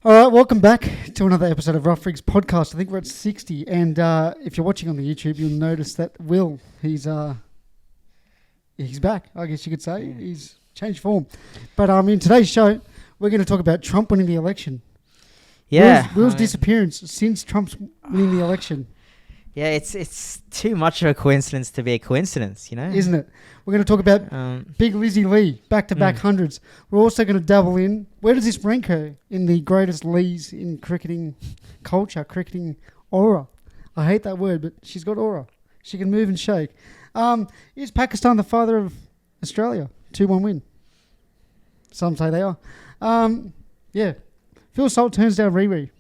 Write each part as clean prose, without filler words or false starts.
All right, welcome back to another episode of Rough Rigs Podcast. I think we're at 60, and if you're watching on the YouTube, you'll notice that Will, he's back, I guess you could say. Yeah. He's changed form. But in today's show, we're going to talk about Trump winning the election. Yeah. Will's disappearance since Trump's winning the election. Yeah, it's too much of a coincidence to be a coincidence, you know? Isn't it? We're going to talk about Big Lizzie Lee, back-to-back hundreds. We're also going to dabble in, where does this rank her in the greatest Lees in cricketing culture, cricketing aura? I hate that word, but she's got aura. She can move and shake. Is Pakistan the father of Australia? 2-1 win. Some say they are. Yeah. Phil Salt turns down Riri.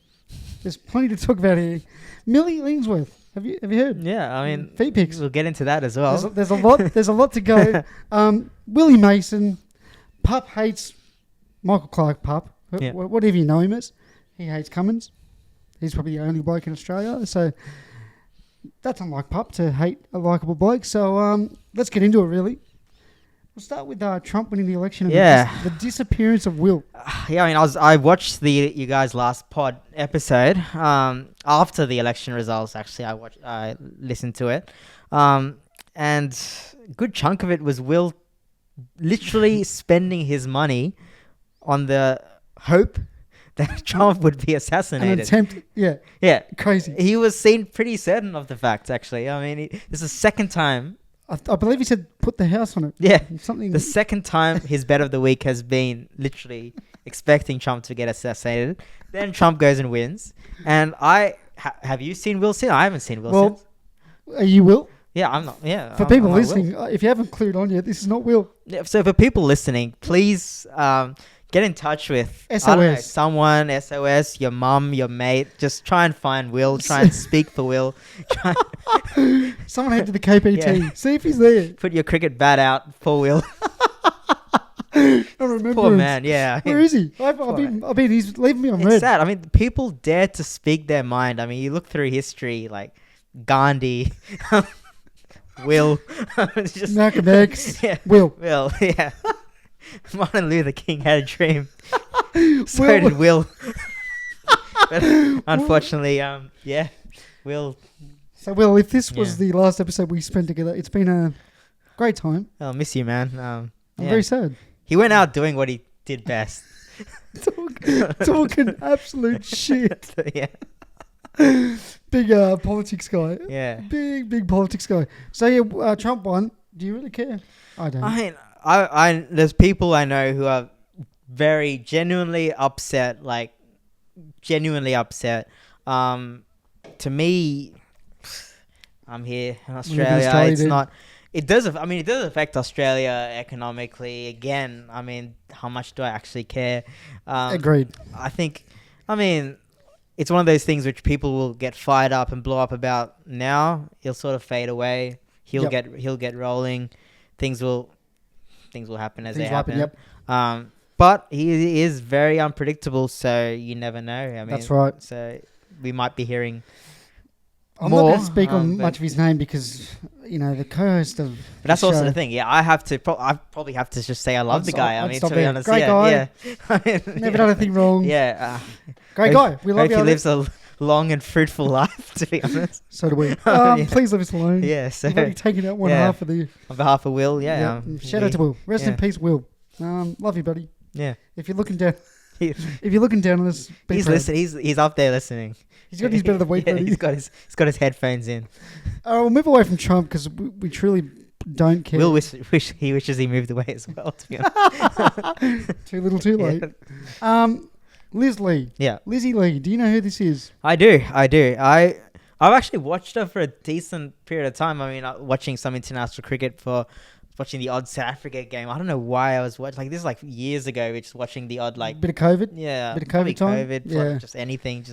There's plenty to talk about here. Millie Lingsworth. Have you heard? Yeah, I mean, feet pics. We'll get into that as well. There's a lot. There's a lot to go. Willie Mason, Pup hates Michael Clark. Pup, Yeah. whatever you know him as, he hates Cummins. He's probably the only bloke in Australia. So that's unlike Pup to hate a likable bloke. So let's get into it. Really, we'll start with Trump winning the election. And the disappearance of Will. Yeah, I mean, I watched you guys' last pod episode after the election results. Actually, I listened to it, and a good chunk of it was Will literally spending his money on the hope that Trump would be assassinated. An attempt, yeah, crazy. He was seen pretty certain of the fact. Actually, I mean, this is the second time. I believe he said put the house on it. Yeah, something. The second time his bet of the week has been literally expecting Trump to get assassinated. Then Trump goes and wins. And have you seen Will since? I haven't seen Will since. Are you Will? Yeah, I'm not. Yeah. For people listening, if you haven't clued on yet, this is not Will. Yeah, so for people listening, please get in touch with SOS. I don't know, someone, SOS, your mum, your mate. Just try and find Will. Try and speak for Will. Someone head to the KPT. Yeah. See if he's there. Put your cricket bat out for Will. I remember Poor him. man, yeah. Where is he? I've been. He's leaving me on red. It's sad. I mean, people dare to speak their mind. I mean, you look through history, like Gandhi, Will, it's just Malcolm X. Yeah. Will. Yeah. Martin Luther King had a dream. So did Will. But unfortunately, yeah, Will. So, Will, if this was the last episode we spent together, it's been a great time. I'll miss you, man. I'm very sad. He went out doing what he did best. Talking absolute shit. Yeah. Big politics guy. Yeah. Big politics guy. So, yeah, Trump won. Do you really care? I don't. I mean, I there's people I know who are very genuinely upset, like genuinely upset. To me, I'm here in Australia. It's not. It does. I mean, it does affect Australia economically. Again, I mean, how much do I actually care? Agreed. I think. I mean, it's one of those things which people will get fired up and blow up about now. He'll sort of fade away. He'll get rolling. Things will happen as they happen. Yep. But he is very unpredictable, so you never know. I mean, that's right. So we might be hearing. I'm not going to speak on much of his name because, the co-host of. But that's also show, the thing. Yeah, I probably have to just say I love the guy. I mean, to be honest, great guy. Yeah. Never done anything wrong. Yeah. Great guy. We love hope he lives a long and fruitful life. To be honest. So do we. Please leave us alone. Yeah. So you've already taken out one half of the. On behalf of Will, yeah. Shout out to Will. Rest in peace, Will. Love you, buddy. Yeah. If you're looking down, on us, he's listening. He's up there listening. He's got his bit of the week ready. He's got his headphones in. We'll move away from Trump because we truly don't care. Will wishes he moved away as well. To be honest. Too little, too late. Liz Lee. Yeah. Lizzie Lee. Do you know who this is? I do. I've actually watched her for a decent period of time. I mean, watching some international cricket for watching the odd South Africa game. I don't know why I was watching. Like, this is like years ago. Just watching the odd bit of COVID. Yeah. Bit of COVID time. COVID. Yeah. Like, just anything.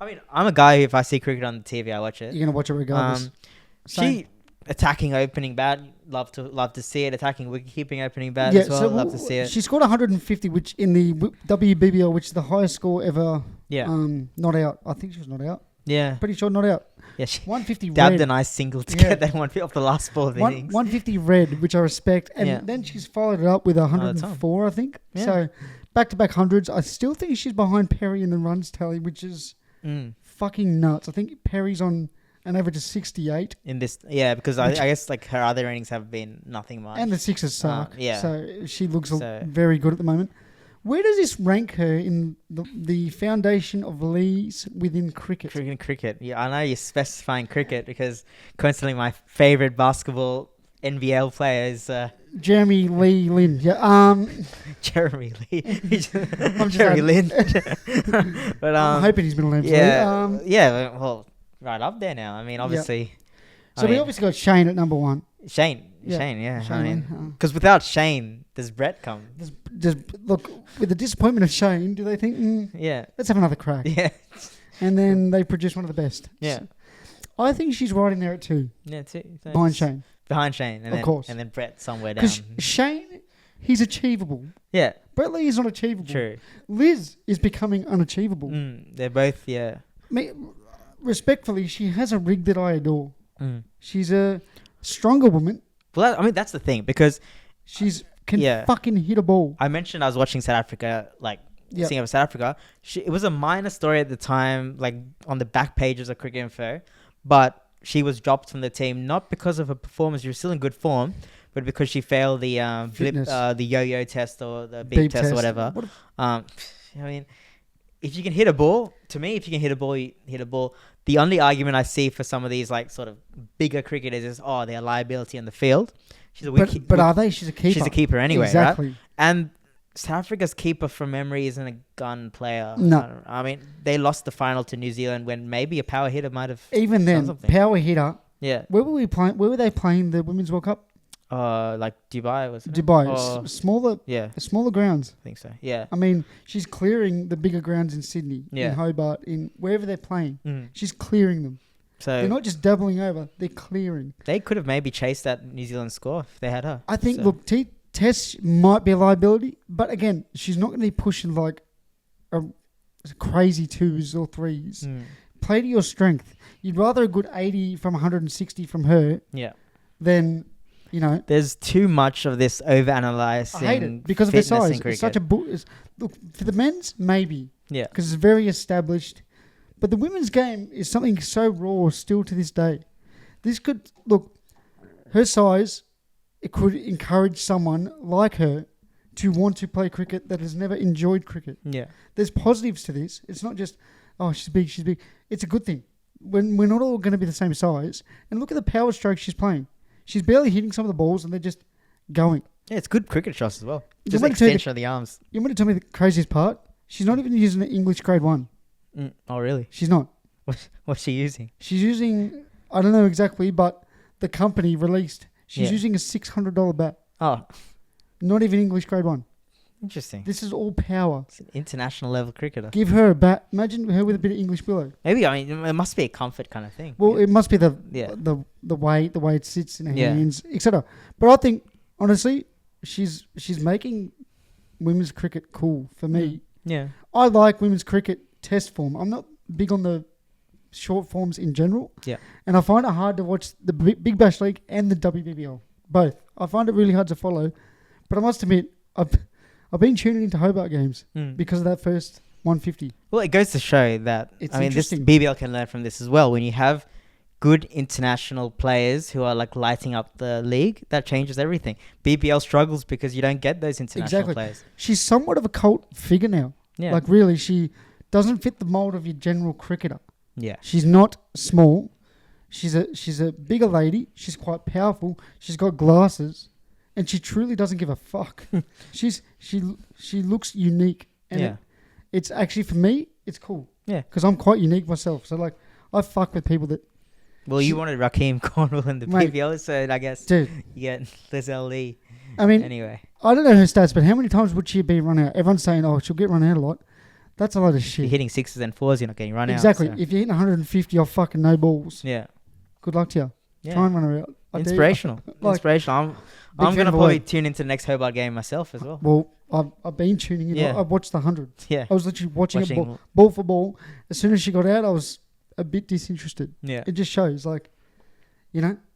I mean, I'm a guy who, if I see cricket on the TV, I watch it. You're gonna watch it regardless. She attacking opening bat. Love to see it. Attacking wicket keeping opening bat as well. So love to see it. She scored 150, which in the WBBL, which is the highest score ever. Yeah. Not out. I think she was not out. Yeah. Pretty sure not out. Yeah, she 150 dabbed red. a nice single to get that one off the last ball of the innings. 150 red, which I respect. And then she's followed it up with 104, I think. Yeah. So back-to-back hundreds. I still think she's behind Perry in the runs tally, which is fucking nuts. I think Perry's on an average of 68. In this, because I guess like her other innings have been nothing much. And the sixes suck. Yeah. So she looks very good at the moment. Where does this rank her in the foundation of leagues within cricket? Cricket. Yeah, I know you're specifying cricket because coincidentally my favourite basketball NBL player is Jeremy Lee Lin. Yeah. Jeremy Lee. I'm just Jeremy Lin. But I'm hoping he's middle name's Lee. Well, right up there now. I mean, obviously. So we obviously got Shane at number 1. Shane. I mean, because without Shane, does Brett come? Look, with the disappointment of Shane, do they think, let's have another crack? Yeah. And then they produce one of the best. Yeah. So I think she's right in there at 2. Yeah, 2. Behind Shane. And of course. And then Brett somewhere down. Because Shane, he's achievable. Yeah. Brett Lee is not achievable. True. Liz is becoming unachievable. They're both, Respectfully, she has a rig that I adore. She's a stronger woman. Well, I mean, that's the thing, because she's fucking hit a ball. I mentioned I was watching South Africa, seeing over South Africa. It was a minor story at the time, like on the back pages of Cricket Info, but she was dropped from the team not because of her performance. She was still in good form, but because she failed the the yo-yo test or the beep test or whatever. I mean, if you can hit a ball, you hit a ball. The only argument I see for some of these like sort of bigger cricketers is, they're a liability on the field. She's a but are they? She's a keeper. She's a keeper anyway, exactly. Right? And South Africa's keeper from memory isn't a gun player. No. I mean, they lost the final to New Zealand when maybe a power hitter might have. Even then, power hitter. Yeah. Where were we playing? Where were they playing the Women's World Cup? Like Dubai, was it? Dubai. Smaller. Yeah. Smaller grounds. I think so. Yeah. I mean, she's clearing the bigger grounds in Sydney, in Hobart, in wherever they're playing. She's clearing them. So they're not just doubling over; they're clearing. They could have maybe chased that New Zealand score if they had her. I think. Look, Tess might be a liability, but again, she's not going to be pushing like a crazy 2s or 3s. Play to your strength. You'd rather a good 80 from 160 from her. Yeah. Than, There's too much of this over-analysing. I hate it because of their size. It's such a... Look, for the men's, maybe. Yeah. Because it's very established. But the women's game is something so raw still to this day. This could... Look, her size... It could encourage someone like her to want to play cricket that has never enjoyed cricket. Yeah. There's positives to this. It's not just, she's big. It's a good thing. When we're not all going to be the same size. And look at the power strokes she's playing. She's barely hitting some of the balls and they're just going. Yeah, it's good cricket shots as well. Just extension of the arms. You want to tell me the craziest part? She's not even using an English grade 1. Oh, really? She's not. What's she using? She's using, I don't know exactly, but the company released... She's using a $600 bat. Oh. Not even English grade 1. Interesting. This is all power. It's an international level cricketer. Give her a bat. Imagine her with a bit of English below. Maybe, I mean, it must be a comfort kind of thing. Well, it must be the way it sits in her hands, etc. But I think, honestly, she's making women's cricket cool for me. Yeah. I like women's cricket test form. I'm not big on the short forms in general. Yeah. And I find it hard to watch the Big Bash League and the WBBL. Both. I find it really hard to follow. But I must admit, I've been tuning into Hobart games because of that first 150. Well, it goes to show that, this BBL can learn from this as well. When you have good international players who are like lighting up the league, that changes everything. BBL struggles because you don't get those international players. She's somewhat of a cult figure now. Yeah. Like really, she doesn't fit the mold of your general cricketer. Yeah. She's not small. She's a bigger lady. She's quite powerful. She's got glasses, and she truly doesn't give a fuck. She looks unique, and it's actually for me, it's cool. Yeah, because I'm quite unique myself. So like, I fuck with people that. Well, you wanted Rakeem Cornwall in the PBL, so I guess you get Liz Lee. I mean, anyway, I don't know her stats, but how many times would she be run out? Everyone's saying, she'll get run out a lot. That's a lot of shit. You're hitting 6s and 4s, you're not getting run out. Exactly. So. If you're hitting 150 off fucking no balls. Yeah. Good luck to you. Yeah. Try and run her out. Inspirational. Inspirational. I'm going to probably tune into the next Hobart game myself as well. Well, I've been tuning in. Yeah. I watched the 100. Yeah. I was literally watching it ball for ball. As soon as she got out, I was a bit disinterested. Yeah. It just shows,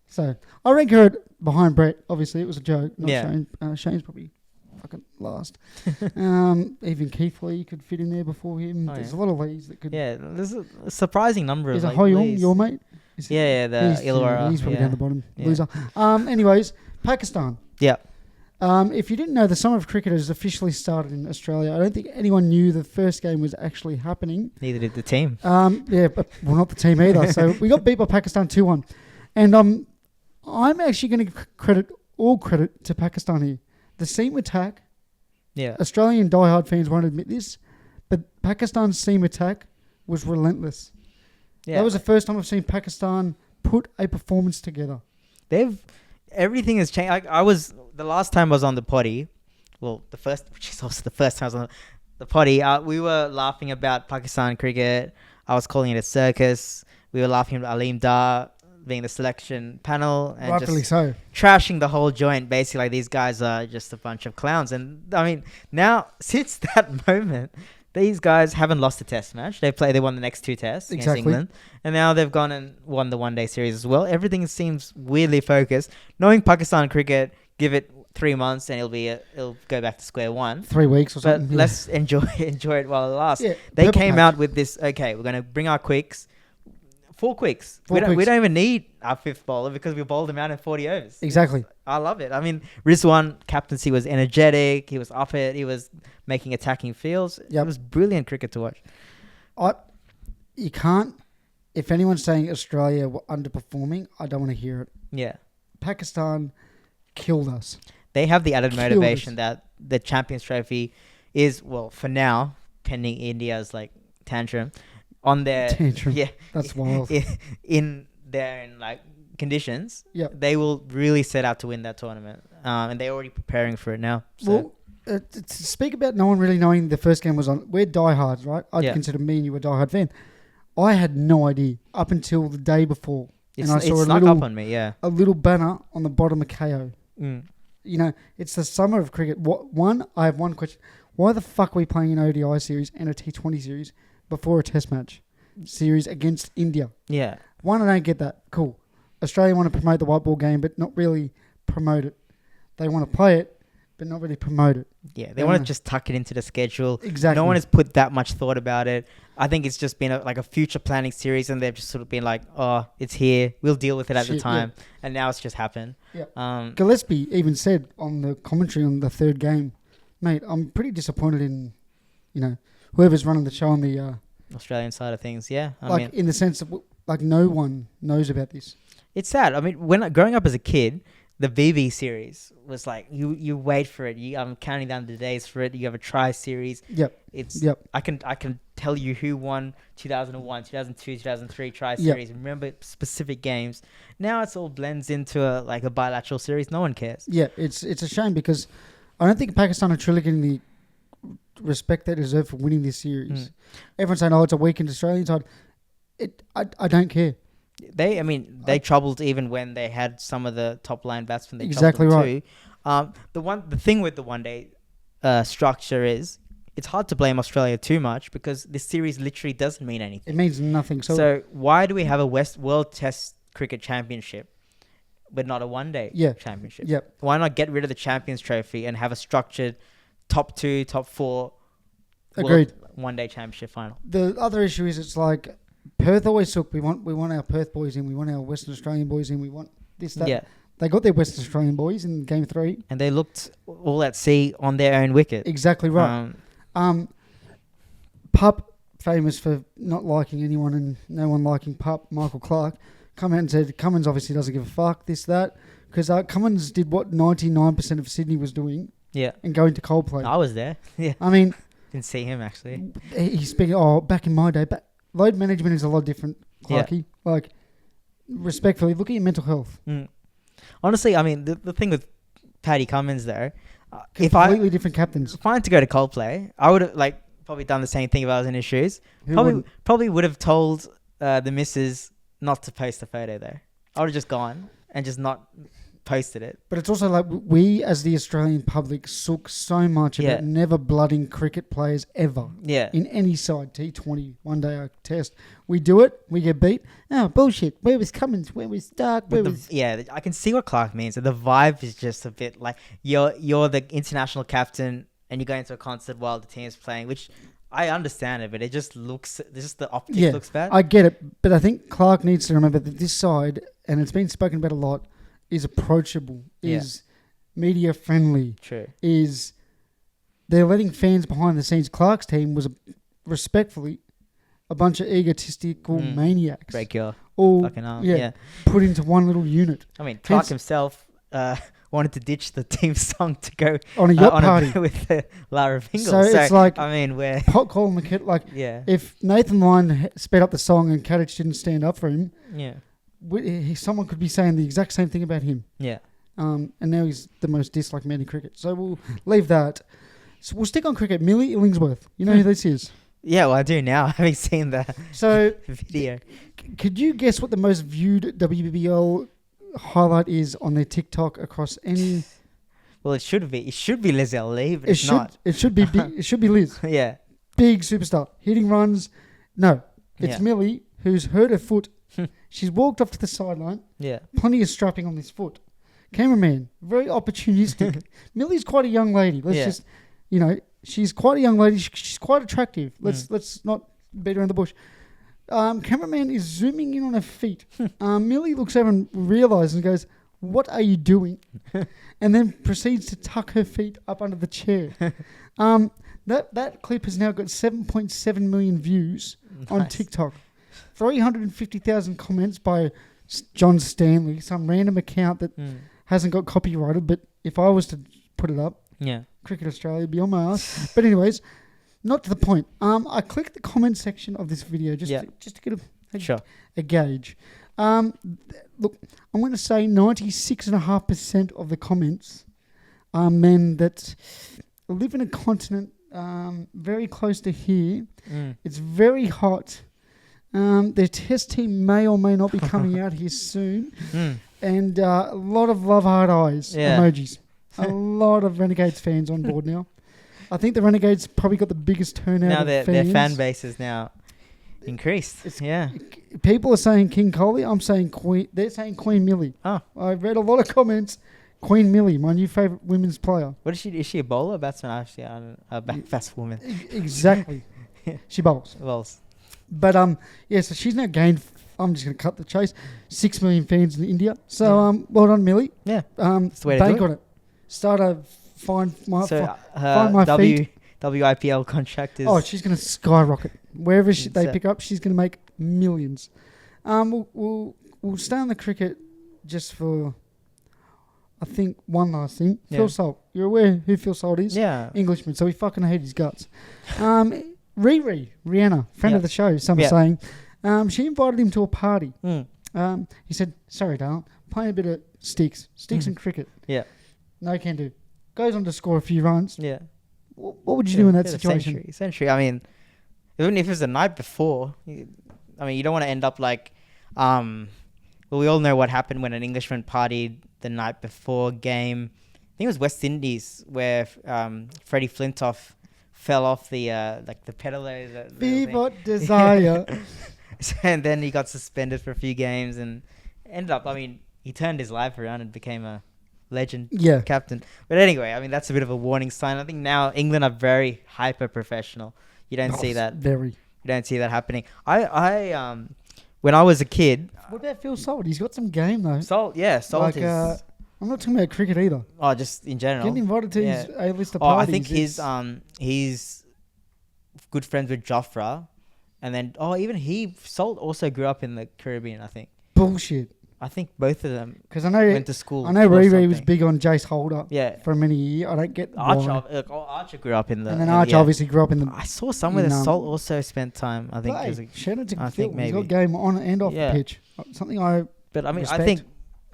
So I rank her behind Brett. Obviously, it was a joke. Not Shane. Shane's probably fucking last. Even Keith Lee could fit in there before him. There's a lot of Lees that could. Yeah, there's a surprising number Is of it like Hoyong, Lees. your mate? Yeah, the Illawarra. He's probably down the bottom. Yeah. Loser. Anyways, Pakistan. Yeah. If you didn't know, the Summer of Cricket has officially started in Australia. I don't think anyone knew the first game was actually happening. Neither did the team. But not the team either. So we got beat by Pakistan 2-1. And I'm actually going to credit all credit to Pakistan here. The seam attack, Australian diehard fans won't admit this, but Pakistan's seam attack was relentless. Yeah. That was the first time I've seen Pakistan put a performance together. Everything has changed. The last time I was on the potty, which is also the first time I was on the potty, we were laughing about Pakistan cricket. I was calling it a circus. We were laughing about Aleem Dar being the selection panel and rightfully just so, trashing the whole joint. Basically, like, these guys are just a bunch of clowns. And I mean, now since that moment, these guys haven't lost a test match. They won the next 2 tests against England, and now they've gone and won the one-day series as well. Everything seems weirdly focused. Knowing Pakistan cricket, give it 3 months and it'll go back to square one. 3 weeks or something. But let's enjoy it while it lasts. Yeah, they came out with this. Okay, we're going to bring our quicks. 4 quicks. We don't even need our 5th bowler because we bowled him out in 40 overs. Exactly. I love it. I mean, Rizwan captaincy was energetic. He was up it. He was making attacking fields. Yep. It was brilliant cricket to watch. You can't. If anyone's saying Australia were underperforming, I don't want to hear it. Yeah. Pakistan killed us. They have the added motivation that the Champions Trophy is, well, for now, pending India's like tantrum. On their that's wild. In their conditions, they will really set out to win that tournament, and they're already preparing for it now. So. Well, to speak about no one really knowing the first game was on, we're diehards, right? I'd consider me and you a diehard fan. I had no idea up until the day before, and I saw up on me, a little banner on the bottom of KO. You know, it's the summer of cricket. I have one question: why the fuck are we playing an ODI series and a T20 series before a test match series against India? Yeah. One, I don't get that. Cool. Australia want to promote the white ball game, but not really promote it. They want to play it, but not really promote it. Yeah, they want to just tuck it into the schedule. Exactly. No one has put that much thought about it. I think it's just been a future planning series, and they've just sort of been like, oh, it's here. We'll deal with it at the time. Yeah. And now it's just happened. Yeah. Gillespie even said on the commentary on the 3rd game, mate, I'm pretty disappointed in, whoever's running the show on the Australian side of things. Yeah. I mean, in the sense that no one knows about this. It's sad. I mean, when growing up as a kid, the VB series was like you wait for it. I'm counting down the days for it. You have a try series. I can tell you who won 2001, 2002, 2003 try series. Remember specific games. Now it's all blends into a bilateral series. No one cares. Yeah, it's a shame because I don't think Pakistan are truly getting the respect they deserve for winning this series. Everyone's saying, it's a weakened Australian side. I don't care. They troubled even when they had some of the top line batsmen. Exactly right. Too. The thing with the one day structure is it's hard to blame Australia too much because this series literally doesn't mean anything. It means nothing. So why do we have a World Test Cricket Championship but not a one day championship? Yep. Why not get rid of the Champions Trophy and have a structured top 2, top 4 Agreed. One day championship final? The other issue is it's like Perth always took. We want our Perth boys in. We want our Western Australian boys in. We want this, that. Yeah. They got their Western Australian boys in Game 3. And they looked all at sea on their own wicket. Exactly right. Pup, famous for not liking anyone and no one liking Pup, Michael Clark, come out and said Cummins obviously doesn't give a fuck, this, that. Because Cummins did what 99% of Sydney was doing. Yeah. And going to Coldplay. I was there. Yeah. I mean... Didn't see him, actually. He's speaking, back in my day, load management is a lot different, Clarky. Yeah. Respectfully, look at your mental health. Honestly, I mean, the thing with Paddy Cummins, though... Completely different captains. Fine to go to Coldplay. I would have, probably done the same thing if I was in his shoes. Probably would have told the missus not to post the photo, though. I would have just gone and just not posted it. But it's also like we, as the Australian public, sook so much about never blooding cricket players ever. Yeah. In any side, T20, one day I test. We do it, we get beat. Oh, bullshit. Where was Cummins? Where was Stark? Yeah, I can see what Clark means. The vibe is just a bit like you're the international captain and you go into a concert while the team's playing, which I understand it, but it just looks, the optics looks bad. I get it, but I think Clark needs to remember that this side, and it's been spoken about a lot, is approachable, is media friendly. True. Is they're letting fans behind the scenes. Clark's team was respectfully a bunch of egotistical maniacs. Break your all fucking arm. Put into one little unit. I mean, Clark himself wanted to ditch the team song to go on a yacht party with Lara Vingle. So it's like, I mean, we're pot calling the kid. Like, if Nathan Lyon sped up the song and Kadich didn't stand up for him, someone could be saying the exact same thing about him. Yeah. And now he's the most disliked man in cricket. So we'll leave that. So we'll stick on cricket. Millie Illingsworth. You know who this is? Yeah, well, I do now, having seen the video. Could you guess what the most viewed WBBL highlight is on their TikTok across any? Well, it should be. It should be Liz Ali, but it's not. It should be. It should be Liz. Yeah. Big superstar hitting runs. No, it's Millie who's hurt her foot. She's walked off to the sideline. Yeah. Plenty of strapping on this foot. Cameraman, very opportunistic. Millie's quite a young lady. Let's just, she's quite a young lady. She's quite attractive. Let's not beat around the bush. Cameraman is zooming in on her feet. Millie looks over and realizes and goes, "What are you doing?" And then proceeds to tuck her feet up under the chair. That clip has now got 7.7 million views on TikTok. 350,000 comments by John Stanley, some random account that hasn't got copyrighted. But if I was to put it up, Cricket Australia would be on my ass. But anyways, not to the point. I clicked the comment section of this video just to get a gauge. Look, I'm going to say 96.5% of the comments are men that live in a continent very close to here. It's very hot. Their test team may or may not be coming out here soon. And a lot of love heart eyes emojis. A lot of Renegades fans on board now. I think the Renegades probably got the biggest turnout now of fans. Their fan base is now increased. People are saying King Coley. I'm saying Queen. They're saying Queen Millie. Oh. I've read a lot of comments. Queen Millie, my new favourite women's player. What is she? Is she a bowler or batsman? Actually, a fast woman. Exactly. She bowls. But so she's now gained. I'm just going to cut the chase. 6 million fans in India. So well done, Millie. Yeah. That's the way to bank do it. on it. Start a find my feet. WIPL contract is. Oh, she's going to skyrocket wherever they pick up. She's going to make millions. We'll stay on the cricket just for. I think one last thing. Phil Salt. You're aware who Phil Salt is? Yeah. Englishman. So we fucking hate his guts. Rihanna, friend of the show, some are saying, she invited him to a party. He said, "Sorry, darling, playing a bit of sticks and cricket." Yeah. No can do. Goes on to score a few runs. Yeah. What would you do in that situation? Century. I mean, even if it was the night before, you don't want to end up like, well, we all know what happened when an Englishman partied the night before game. I think it was West Indies where Freddie Flintoff fell off the pedalo. Viva Desire. And then he got suspended for a few games and ended up, he turned his life around and became a legend captain. But anyway, that's a bit of a warning sign. I think now England are very hyper professional. You don't see that. Very. You don't see that happening. I when I was a kid. What about Phil Salt? He's got some game though. Salt is. I'm not talking about cricket either. Oh, just in general. Getting invited to his A-list of parties. I think he's good friends with Jofra, and then Salt also grew up in the Caribbean. I think. Bullshit. I think both of them. Because I know went to school. I know Riri was big on Jace Holder. Yeah. For many years, I don't get Archer grew up in the. And then Archer obviously grew up in the. I saw somewhere that Salt also spent time. I think. Shout out to Phil. He's got game on and off the pitch. Something I. But I think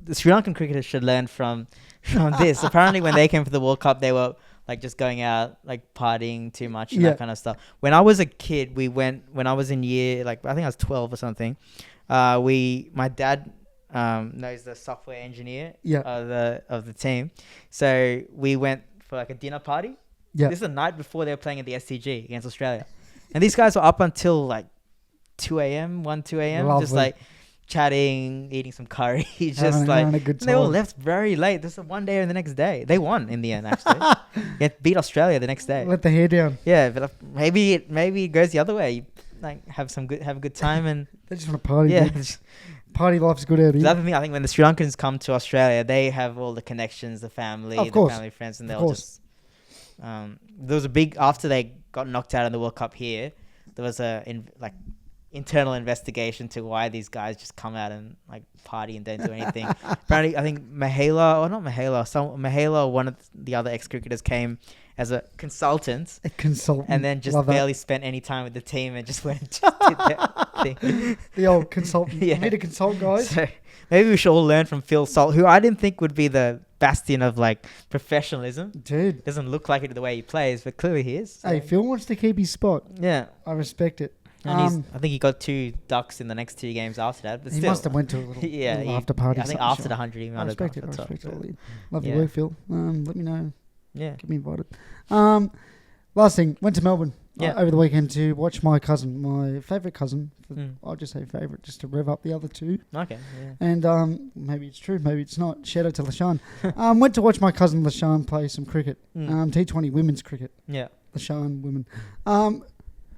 the Sri Lankan cricketers should learn from this. Apparently, when they came for the World Cup, they were just going out, partying too much and that kind of stuff. When I was a kid, when I was in year, I think I was 12 or something. My dad knows the software engineer Yeah. of the team. So we went for like a dinner party. Yeah. This is the night before they were playing at the SCG against Australia. And these guys were up until like 2 a.m., 2 a.m. Just Lovely. like chatting, eating some curry. Just Having like, a good time. they all left very late. This is one day and the next day. They won in the end, actually. Beat Australia the next day. Let the hair down. Yeah, but maybe it goes the other way. You, like have a good time and They just want to party. yeah. Dude. Party life's good out The here. other thing, I think when the Sri Lankans come to Australia, they have all the connections, the family, Of the course. family friends, and Of they'll course. just. There was a big after they got knocked out in the World Cup here. There was internal investigation to why these guys just come out and like party and don't do anything. Apparently, I think Mahela, one of the other ex-cricketers came as a consultant A consultant. and then just Love that. barely spent any time with the team and just went and just did that thing. The old consultant. Yeah. I'm here to consult, guys. So maybe we should all learn from Phil Salt, who I didn't think would be the bastion of like professionalism. Dude. Doesn't look like it the way he plays, but clearly he is. So. Hey, Phil wants to keep his spot. Yeah. I respect it. And I think he got 2 ducks in the next 2 games after that. But He still, must have went to a little, yeah, little after party. I think something, after sure. the 100 he I might have gone respect it. for I the top. respect it. But Love your Yeah. work, Phil. Let me know. yeah. Get me invited. Last thing, went to Melbourne over the weekend to watch my cousin, my favourite cousin. I'll just say favourite, just to rev up the other two. Okay. Yeah. And maybe it's true, maybe it's not. Shout out to Lashawn. Went to watch my cousin Lashawn play some cricket. T20 women's cricket. Yeah. Lashawn women.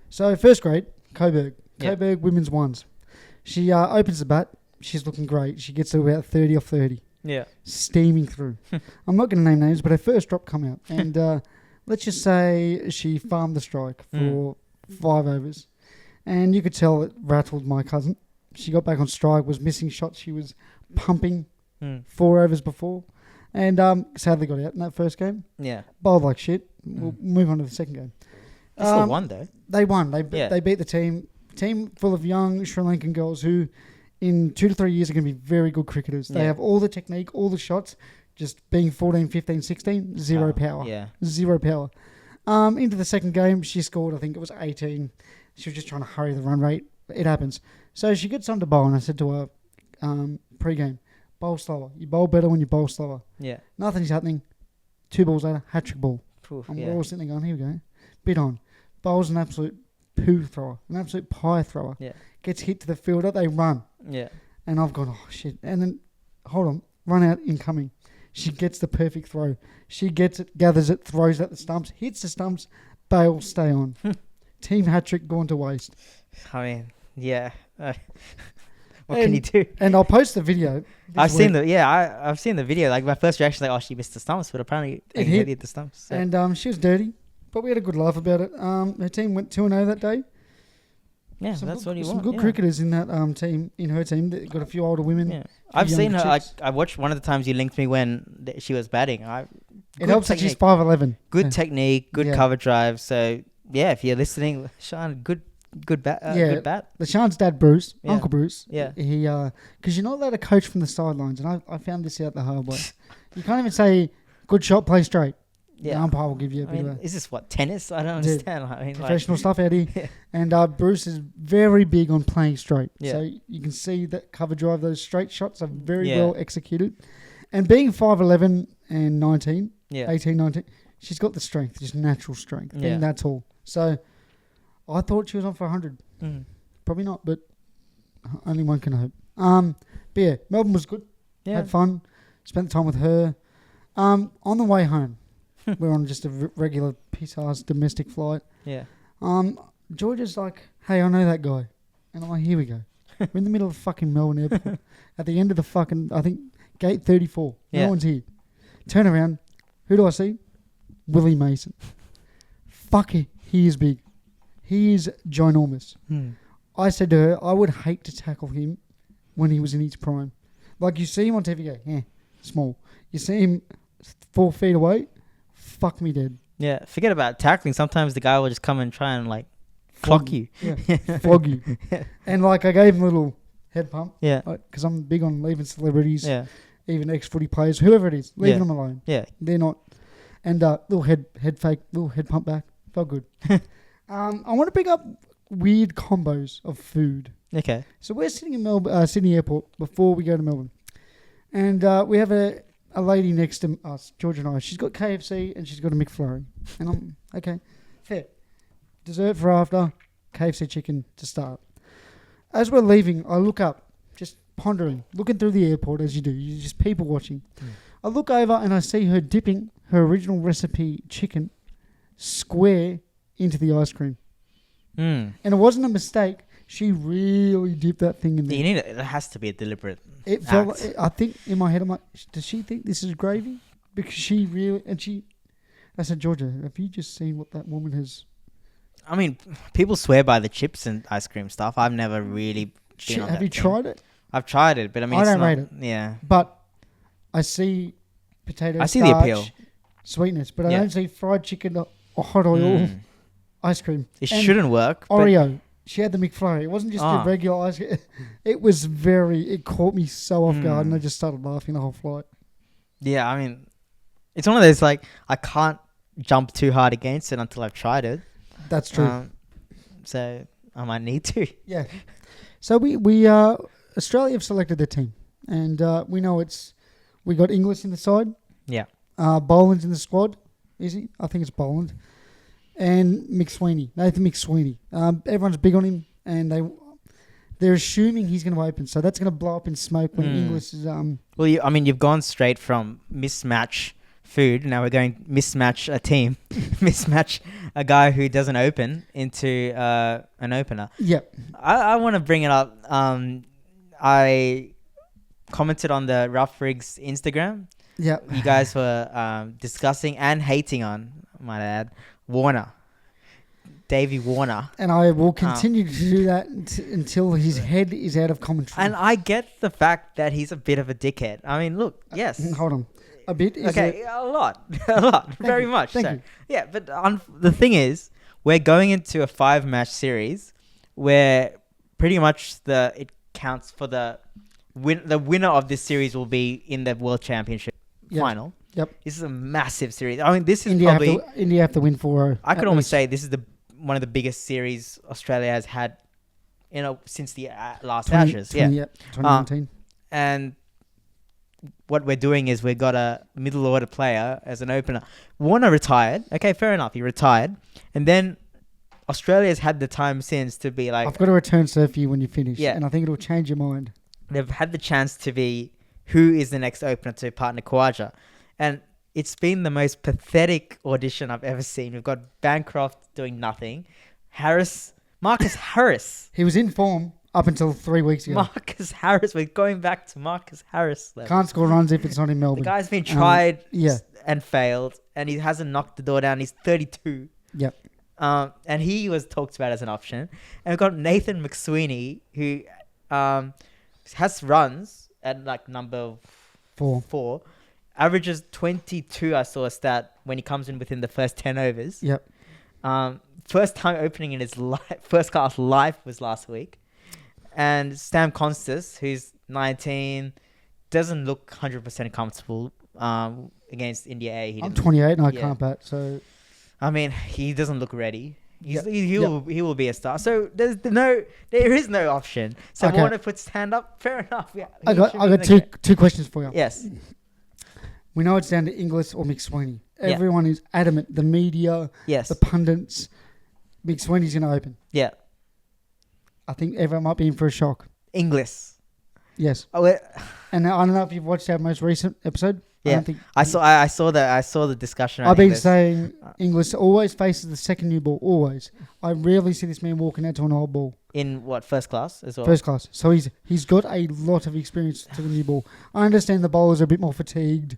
So first grade, Coburg. Yeah. Coburg women's ones. She opens the bat. She's looking great. She gets to about 30 off 30. Yeah. Steaming through. I'm not going to name names, but her first drop come out. And let's just say she farmed the strike for 5 overs. And you could tell it rattled my cousin. She got back on strike, was missing shots. She was pumping 4 overs before. And sadly got out in that first game. Yeah. Bowled like shit. We'll move on to the second game. They still won though. They won. They beat the team full of young Sri Lankan girls who in 2 to 3 years are going to be very good cricketers. They have all the technique, all the shots, just being 14, 15, 16, zero power. Yeah. Zero power. Into the second game, she scored, I think it was 18. She was just trying to hurry the run rate. It happens. So she gets on to bowl, and I said to her pre-game, bowl slower. You bowl better when you bowl slower. Yeah. Nothing's happening. 2 balls later, hat-trick ball. Oof, And we're all sitting there going, here we go. Bit on. Bowls an absolute poo thrower, an absolute pie thrower. Yeah. Gets hit to the fielder, they run. Yeah. And I've gone, oh shit. And then, hold on, run out, incoming. She gets the perfect throw. She gets it, gathers it, throws at the stumps, hits the stumps, bail, stay on. Team hat-trick gone to waste. I mean, yeah. What can you do? And I'll post the video. I've seen the video. Like my first reaction, like, oh, she missed the stumps, but apparently It it hit. hit the stumps. So. And she was dirty, but we had a good laugh about it. Her team went 2-0 that day. Yeah, that's what you want. Some good cricketers in that team, in her team. That got a few older women. Yeah. I've seen her. younger chicks. I watched one of the times you linked me when she was batting. It helps that she's 5'11". Good technique, good cover drive. So yeah, if you're listening, Sean, good bat. Good bat. Lashawn's dad, Bruce, Yeah. Uncle Bruce. Yeah. He because you're not allowed to coach from the sidelines, and I found this out the hard way. You can't even say good shot, play straight. Yeah. The umpire will give you a I bit mean, of a is this what, tennis? I don't understand. I mean, professional stuff out here. Yeah. And Bruce is very big on playing straight. Yeah. So you can see that cover drive, those straight shots are very Yeah. well executed. And being 5'11 and 19, Yeah. 18, 19, she's got the strength, just natural strength. Yeah. And that's all. So I thought she was on for 100. Mm. Probably not, but only one can hope. But yeah, Melbourne was good. Yeah. Had fun. Spent the time with her. On the way home, we're on just a regular piss-ass domestic flight. Yeah. Georgia's like, hey, I know that guy. And I'm like, here we go. We're in the middle of fucking Melbourne Airport. At the end of the fucking, I think, gate 34. Yeah. No one's here. Turn around. Who do I see? Willie Mason. Fuck it. He is big. He is ginormous. I said to her, I would hate to tackle him when he was in his prime. Like, you see him on TV, you go, small. You see him 4 feet away, fuck me dead. Yeah. Forget about tackling. Sometimes the guy will just come and try and like clock you. Yeah, flog you. And like, I gave him a little head pump. Yeah. Because I'm big on leaving celebrities, Yeah. even ex-footy players, whoever it is, leaving Yeah. them alone. Yeah. They're not. And little head fake, little head pump back. Felt good. I want to pick up weird combos of food. Okay. So we're sitting in Sydney Airport before we go to Melbourne. And we have a lady next to us, George and I. She's got KFC and she's got a McFlurry. And I'm, okay, fair. Dessert for after, KFC chicken to start. As we're leaving, I look up, just pondering, looking through the airport as you do. You're just people watching. I look over and I see her dipping her original recipe chicken square into the ice cream. And it wasn't a mistake. She really dipped that thing in there. It has to be a deliberate It felt like, I think in my head, I'm like, does she think this is gravy? Because she really, I said, Georgia, have you just seen what that woman has? I mean, people swear by the chips and ice cream stuff. I've never really been on Have you tried it? I've tried it, but I mean, I it's don't not, rate it. Yeah. But I see potato I see starch, the appeal. sweetness, but I Yeah. don't see fried chicken or hot oil ice cream. It And shouldn't work. but- Oreo. She had the McFlurry. It wasn't just a regular ice cream. It caught me so off guard, and I just started laughing the whole flight. Yeah, I mean, it's one of those, like, I can't jump too hard against it until I've tried it. That's true. So I might need to. Yeah. So we Australia have selected their team, and we know we got Inglis in the side. Yeah. Boland's in the squad. Is he? I think it's Boland. And Nathan McSweeney. Everyone's big on him, and they're assuming he's going to open. So that's going to blow up in smoke when Inglis is. Well, you've gone straight from mismatch food. Now we're going mismatch a team, mismatch a guy who doesn't open into an opener. Yep. I want to bring it up. I commented on the Rough Rigs Instagram. Yeah. You guys were discussing and hating on, might I add, Davey Warner. And I will continue to do that until his head is out of commentary. And I get the fact that he's a bit of a dickhead. I mean, look, yes. Hold on. A bit? Okay, a lot. Very much. Thank you. Yeah, but the thing is, we're going into a 5-match series where pretty much it counts for the winner of this series will be in the World Championship final. Yep. This is a massive series. I mean, this is India probably... India have to win 4-0. I could almost say this is one of the biggest series Australia has had, since the last Ashes. 2019. And what we're doing is we've got a middle order player as an opener. Warner retired. Okay, fair enough. He retired. And then Australia's had the time since to be like... I've got to return serve for you when you finish. Yeah. And I think it'll change your mind. They've had the chance to be who is the next opener to partner Khawaja. And it's been the most pathetic audition I've ever seen. We've got Bancroft doing nothing. Marcus Harris. He was in form up until 3 weeks ago. Marcus Harris. We're going back to Marcus Harris level. Can't score runs if it's not in Melbourne. The guy's been tried and failed, and he hasn't knocked the door down. He's 32. Yep. And he was talked about as an option. And we've got Nathan McSweeney, who has runs at like number 4. Averages 22, I saw a stat, when he comes in within the first 10 overs. Yep. First time opening in his first class life was last week. And Sam Constas, who's 19, doesn't look 100% comfortable against India A. I'm 28 and I can't bat, so... I mean, he doesn't look ready. He will be a star. So there is no option. So Warner puts his hand up. Fair enough. Yeah. I got two questions for you. Yes. We know it's down to Inglis or McSweeney. Everyone is adamant. The media, the pundits, McSweeney's going to open. Yeah. I think everyone might be in for a shock. Inglis. Yes. Oh, and I don't know if you've watched our most recent episode. Yeah. I saw the discussion. I've been saying Inglis always faces the second new ball. Always. I rarely see this man walking out to an old ball. In what, first class as well? First class. So he's got a lot of experience to the new ball. I understand the bowlers are a bit more fatigued.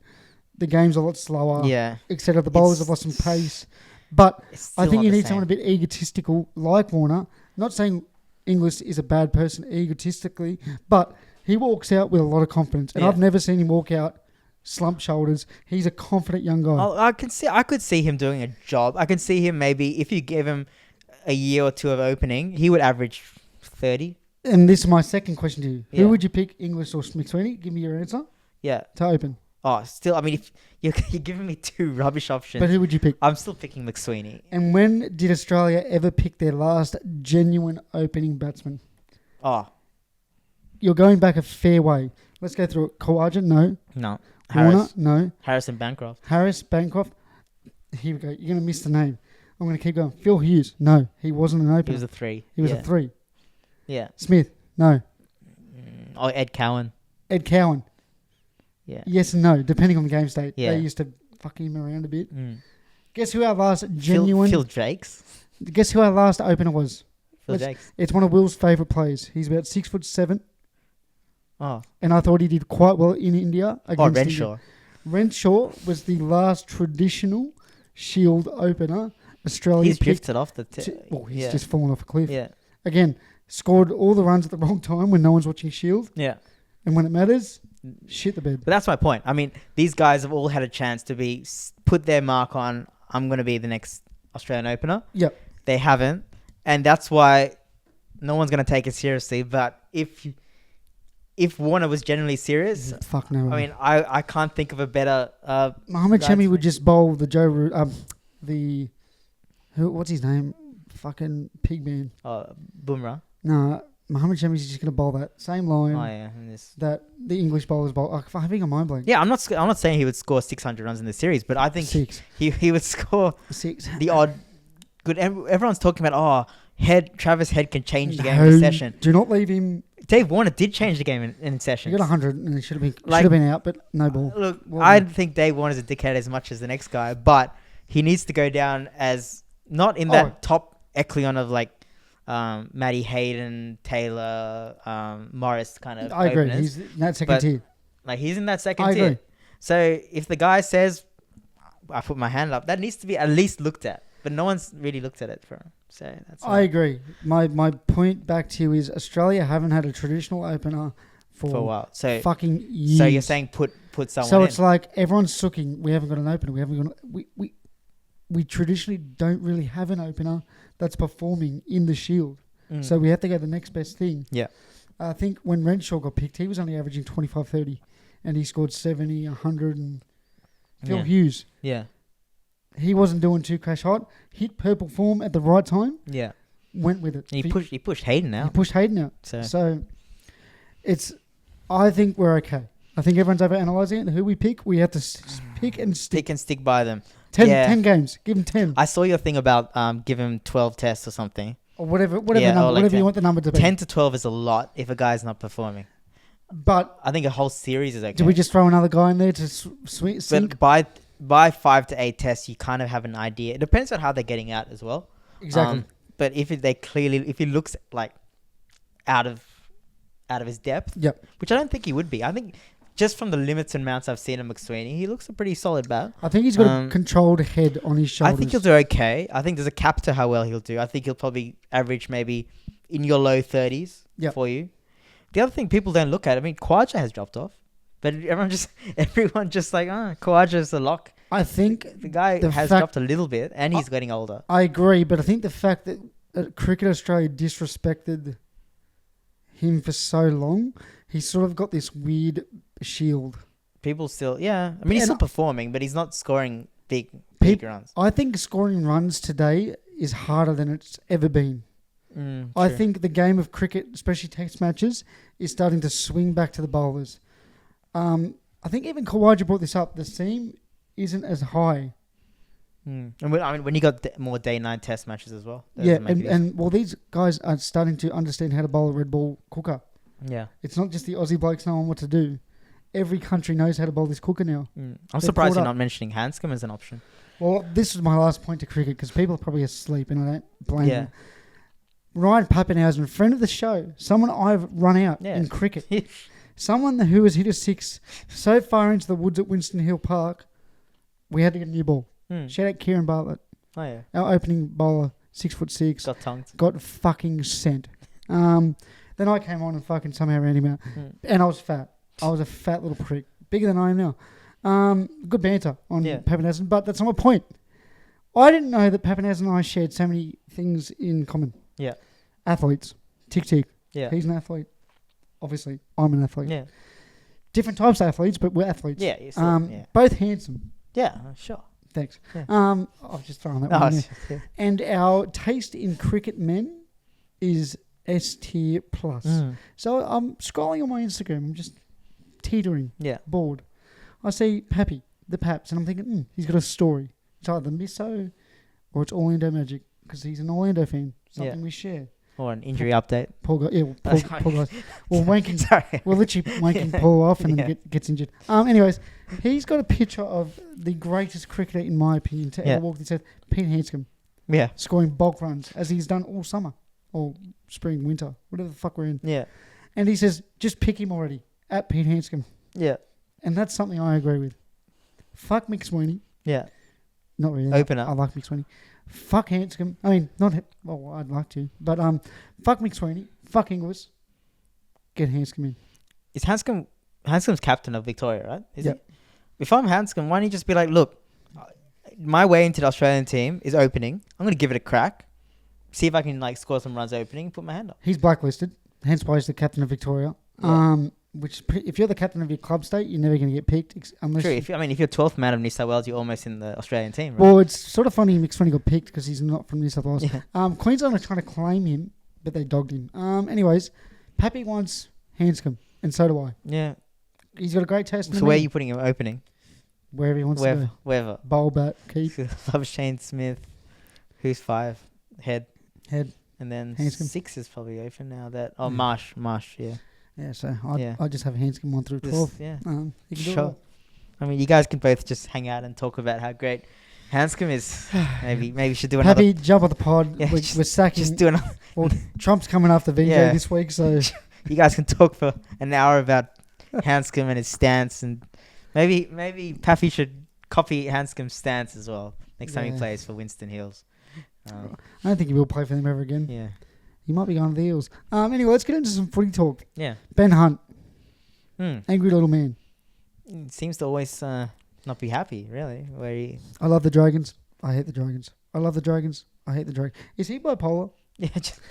The game's a lot slower. Yeah. Etc. The bowlers have lost some pace. But I think you need someone a bit egotistical like Warner. Not saying Inglis is a bad person egotistically, but he walks out with a lot of confidence. And I've never seen him walk out slump shoulders. He's a confident young guy. I could see him doing a job. I can see him maybe, if you gave him a year or two of opening, he would average 30. And this is my second question to you. Who would you pick, Inglis or McSweeney? Give me your answer. Yeah. To open. Oh, still, I mean, if you're giving me two rubbish options, But who would you pick? I'm still picking McSweeney. And when did Australia ever pick their last genuine opening batsman? Oh, You're going back a fair way. Let's go through it. Khawaja, no. no. Warner, Harris. no. Harrison Bancroft. Harris, Bancroft. Here we go. You're going to miss the name. I'm going to keep going. Phil Hughes, no. He wasn't an He opener. was a 3. He was a 3. Yeah. Smith, no. Oh, Ed Cowan. Ed Cowan, Yeah. yes and no, depending on the game state. Yeah. They used to fuck him around a bit. Mm. Guess who our last genuine... Phil Jakes. Guess who our last opener was? Phil Jakes. It's one of Will's favourite players. He's about 6'7", Oh. and I thought he did quite well in India. Oh, India. Renshaw. Renshaw was the last traditional Shield opener Australia He's picked. drifted off the... He's just fallen off a cliff. Yeah. Again, scored all the runs at the wrong time when no one's watching Shield. Yeah. And when it matters, shit the bed. But that's my point. I mean, these guys have all had a chance to put their mark on, I'm going to be the next Australian opener. Yep. They haven't. And that's why no one's going to take it seriously. But if Warner was genuinely serious, Fuck no. I mean, I can't think of a better... Mohamed batsman. Shami would just bowl the what's his name? Fucking Pigman. Bumrah. No, Mohamed Shami's just going to bowl that same line Oh, yeah. And that the English bowlers bowl. I think I'm mind blank. yeah, I'm not saying he would score 600 runs in the series, but I think 6. he would score 6. the odd good... Everyone's talking about, Travis Head can change the game in a session. Do not leave him. Dave Warner did change the game in sessions. He got 100 and he should have been out, but no ball. Look, Well, I think Dave Warner's a dickhead as much as the next guy, but he needs to go down as not in that top echelon of like Matty Hayden, Taylor, Morris kind of. I agree. openers. He's in that second tier. Like he's in that second I tier. agree. So if the guy says, I put my hand up, that needs to be at least looked at. But no one's really looked at it for him. So that's I agree. My point back to you is Australia haven't had a traditional opener for a while. So fucking years. So you're saying put someone So in. it's like everyone's sooking. We haven't got an opener. We traditionally don't really have an opener that's performing in the Shield. So we have to go the next best thing. Yeah. I think when Renshaw got picked, he was only averaging 25-30 and he scored 70, 100 and Phil Hughes. Yeah. He wasn't doing too crash hot. Hit purple form at the right time. Yeah. Went with it. He pushed Hayden out. He pushed Hayden out. So I think we're okay. I think everyone's overanalyzing it. Who we pick, we have to pick and stick. Pick and stick by them. 10 games. Give him 10. I saw your thing about give him 12 tests or something. Or whatever Yeah, number, or like whatever 10. you want the number to be. 10 to 12 is a lot if a guy's not performing. But I think a whole series is okay. do we just throw another guy in there to sink? But by 5 to 8 tests, you kind of have an idea. It depends on how they're getting out as well. Exactly. But if he looks like out of his depth, Yep. which I don't think he would be. I think just from the limits and amounts I've seen of McSweeney, he looks a pretty solid bat. I think he's got a controlled head on his shoulders. I think he'll do okay. I think there's a cap to how well he'll do. I think he'll probably average maybe in your low 30s for you. The other thing people don't look at, I mean, Khawaja has dropped off. But everyone just like, Khawaja's a lock. I think the guy has dropped a little bit and he's getting older. I agree, but I think the fact that Cricket Australia disrespected him for so long, he's sort of got this weird shield. People still, I mean, he's still performing, but he's not scoring big runs. I think scoring runs today is harder than it's ever been. I think the game of cricket, especially Test matches, is starting to swing back to the bowlers. I think even Khawaja brought this up. The seam isn't as high. And when you got more day-night Test matches as well. And these guys are starting to understand how to bowl a red ball cooker. Yeah. It's not just the Aussie blokes knowing what to do. Every country knows how to bowl this cooker now. I'm surprised you're not mentioning Hanscom as an option. Well, this is my last point to cricket because people are probably asleep and I don't blame them. Ryan Pappenhausen, friend of the show, someone I've run out in cricket. Someone who has hit a 6 so far into the woods at Winston Hill Park, we had to get a new ball. Shout out Kieran Bartlett. Oh, yeah. Our opening bowler, 6'6". Got tongued. Got fucking sent. Then I came on and fucking somehow ran him out. And I was fat. I was a fat little prick. Bigger than I am now. Good banter on Pappenhausen, but that's not my point. I didn't know that Pappenhausen and I shared so many things in common. Yeah. Athletes. Tick. Yeah. He's an athlete. Obviously, I'm an athlete. Yeah. different types of athletes, but we're athletes. Yeah, you said, Both handsome. yeah, sure. Thanks. Yeah. I've just thrown that one in there. Yeah. And our taste in cricket men is S tier plus. So I'm scrolling on my Instagram. I'm just teetering, bored. I see Pappy, the Paps, and I'm thinking, he's got a story. It's either Misso or it's Orlando Magic because he's an Orlando fan. Something we share. Or an injury update. Poor guy. Yeah, poor guys. We're wanking. Sorry. We're literally wanking Paul off and then gets injured. Anyways, he's got a picture of the greatest cricketer, in my opinion, to ever walk this earth, Pete Hanscom. Yeah. Scoring bulk runs as he's done all summer, or spring, winter, whatever the fuck we're in. Yeah. And he says, just pick him already at Pete Hanscom. Yeah. And that's something I agree with. Fuck Mick Sweeney. Yeah. Not really. Open up. I like Mick Sweeney. Fuck Hanscom. I mean, well, I'd like to. But fuck Mick Sweeney. Fuck Inglis. Get Hanscom in. Is Hanscom's captain of Victoria, right? Is yep. he? If I'm Hanscom, why don't you just be like, look, my way into the Australian team is opening. I'm going to give it a crack. See if I can score some runs opening. Put my hand up. He's blacklisted. Hence why he's the captain of Victoria. Yeah. Which if you're the captain of your club state, you're never going to get picked unless. True. If you're 12th man of New South Wales, you're almost in the Australian team, right? Well, it's sort of funny Mick Sweeney got picked because he's not from New South Wales. Yeah. Queensland are trying to claim him, but they dogged him. Anyways, Pappy wants Hanscom, and so do I. Yeah. He's got a great test. So where are you putting him opening? Wherever he wants to go. Wherever. Bowl, bat, keep. Love Shane Smith. Who's 5? Head. And then Hanscom. 6 is probably open now. Marsh, yeah. Yeah, so I just have Hanscom 1 through 12. Yeah. You can do Sure. I mean, you guys can both just hang out and talk about how great Hanscom is. Maybe we should do another. Happy, jump on the pod. Yeah, we're sacking. Just do another. Well, Trump's coming after VJ this week, so you guys can talk for an hour about Hanscom and his stance, and maybe Pappy should copy Hanscom's stance as well next time he plays for Winston Hills. I don't think he will play for them ever again. Yeah. He might be going to the Eels. Anyway, let's get into some footy talk. Yeah. Ben Hunt. Angry little man. Seems to always not be happy, really. I love the Dragons. I hate the Dragons. I love the Dragons. I hate the Dragons. Is he bipolar? Yeah, just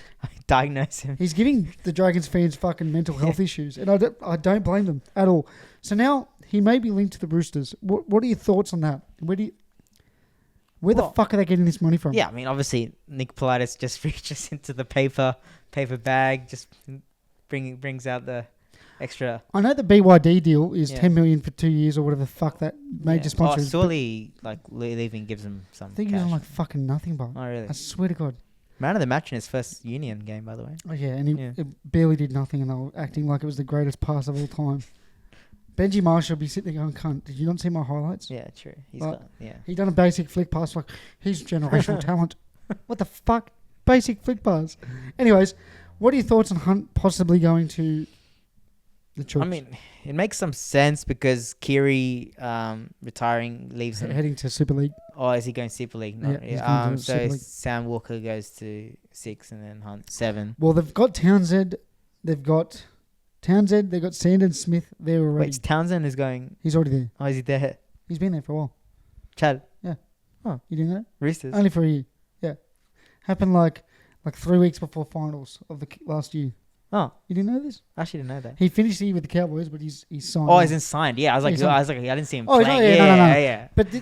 diagnose him. He's giving the Dragons fans fucking mental health issues, and I don't blame them at all. So now he may be linked to the Roosters. What are your thoughts on that? Where the fuck are they getting this money from? Yeah, I mean, obviously, Nick Politis just reaches into the paper bag, just brings out the extra. I know the BYD deal is 10 million for 2 years or whatever the fuck that major sponsor is. Surely, leaving gives him some. I think he's on fucking nothing, but oh, really? I swear to God. Man of the match in his first Union game, by the way. Oh yeah, and he barely did nothing, and they were acting like it was the greatest pass of all time. Benji Marshall will be sitting there going, cunt, did you not see my highlights? Yeah, true. He done a basic flick pass, like, he's generational talent. What the fuck? Basic flick pass. Anyways, what are your thoughts on Hunt possibly going to the Chooks? I mean, it makes some sense because Kiri retiring leaves him. Heading to Super League. Oh, is he going Super League? No, he's going to so Super League. Sam Walker goes to 6 and then Hunt 7. Well, they've got Townsend. They've got Sandon Smith there already. Wait, Townsend is going. He's already there. Oh, is he there? He's been there for a while. Chad. Yeah. Oh, you didn't know? Roosters. Only for a year. Yeah. Happened like 3 weeks before finals of the last year. Oh, you didn't know this? I actually didn't know that. He finished the year with the Cowboys, but he's signed. Oh, he's in signed. Yeah, I was like, I didn't see him playing. No. But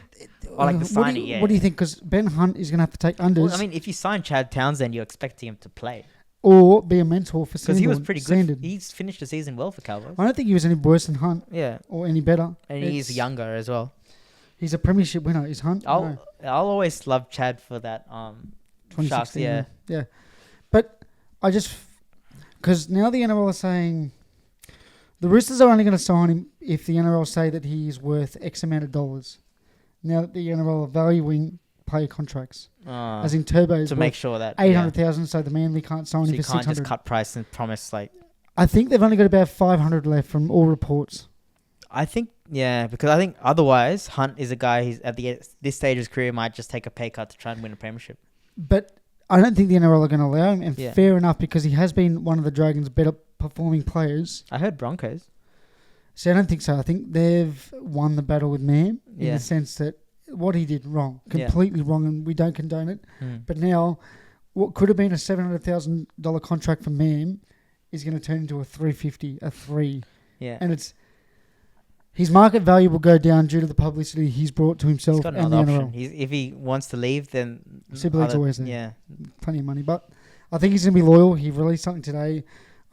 like the signing. What do you think? Because Ben Hunt is going to have to take unders. Well, I mean, if you sign Chad Townsend, you're expecting him to play. Or be a mentor for Sandon. Because he was pretty good. He's finished the season well for Cowboys. I don't think he was any worse than Hunt. Yeah. Or any better. And he's younger as well. He's a premiership winner. Is Hunt? I'll always love Chad for that. 2016. Yeah. But I just... Because now the NRL are saying... The Roosters are only going to sign him if the NRL say that he is worth X amount of dollars. Now that the NRL are valuing player contracts. As in Turbo's to make sure that 800,000, so the Manly can't sign him for 600. You can't just cut price and promise I think they've only got about 500 left from all reports. I think because I think otherwise Hunt is a guy who's at this stage of his career might just take a pay cut to try and win a premiership. But I don't think the NRL are going to allow him, and fair enough because he has been one of the Dragons' better performing players. I heard Broncos. See, I don't think so. I think they've won the battle with Mam in the sense that what he did wrong, completely wrong, and we don't condone it. But now, what could have been a $700,000 contract for Mam is going to turn into a $350,000, a $3. Yeah. And it's His market value will go down due to the publicity he's brought to He's himself got and the another option. NRL. If he wants to leave, then Super League's always there. Yeah. Plenty of money. But I think he's going to be loyal. He released something today.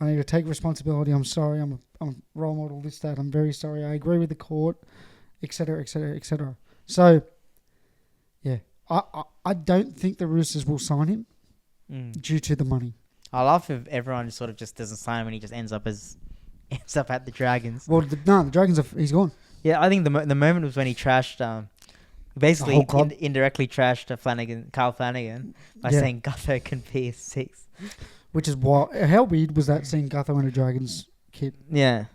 I need to take responsibility. I'm sorry. I'm a role model, this, that. I'm very sorry. I agree with the court, etc., etc., etc. So, yeah. I don't think the Roosters will sign him due to the money. I love if everyone sort of just doesn't sign him and he just ends up at the Dragons. Well, the Dragons, he's gone. Yeah, I think the moment was when he trashed, basically whole club. indirectly trashed Carl Flanagan by saying Gutho can be a 6. Which is why. How weird was that seeing Gutho in a Dragons kit? Yeah.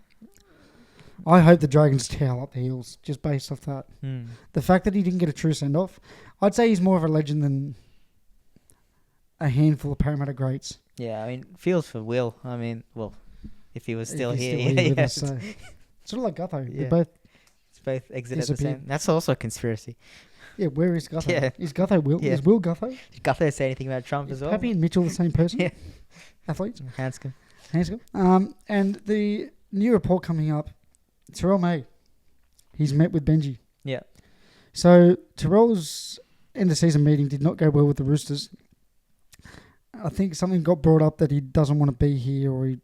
I hope the Dragons towel up the heels just based off that. The fact that he didn't get a true send off, I'd say he's more of a legend than a handful of Parramatta greats. Yeah, I mean, feels for Will. I mean, well, if he was still If he's here, still yeah, with us, so. Sort of like Gutho. Yeah. They both. It's both exit at the disappeared. same. That's also a conspiracy. Yeah, where is Gutho? Yeah. Is Gutho Will? Yeah. Is Will Gutho? Did Gutho say anything about Trump as well? Happy and Mitchell the same person? Yeah. Athletes? Hanscom. Hanscom. And the new report coming up, Terrell May. He's met with Benji. Yeah. So Terrell's end of season meeting did not go well with the Roosters. I think something got brought up that he doesn't want to be here or he's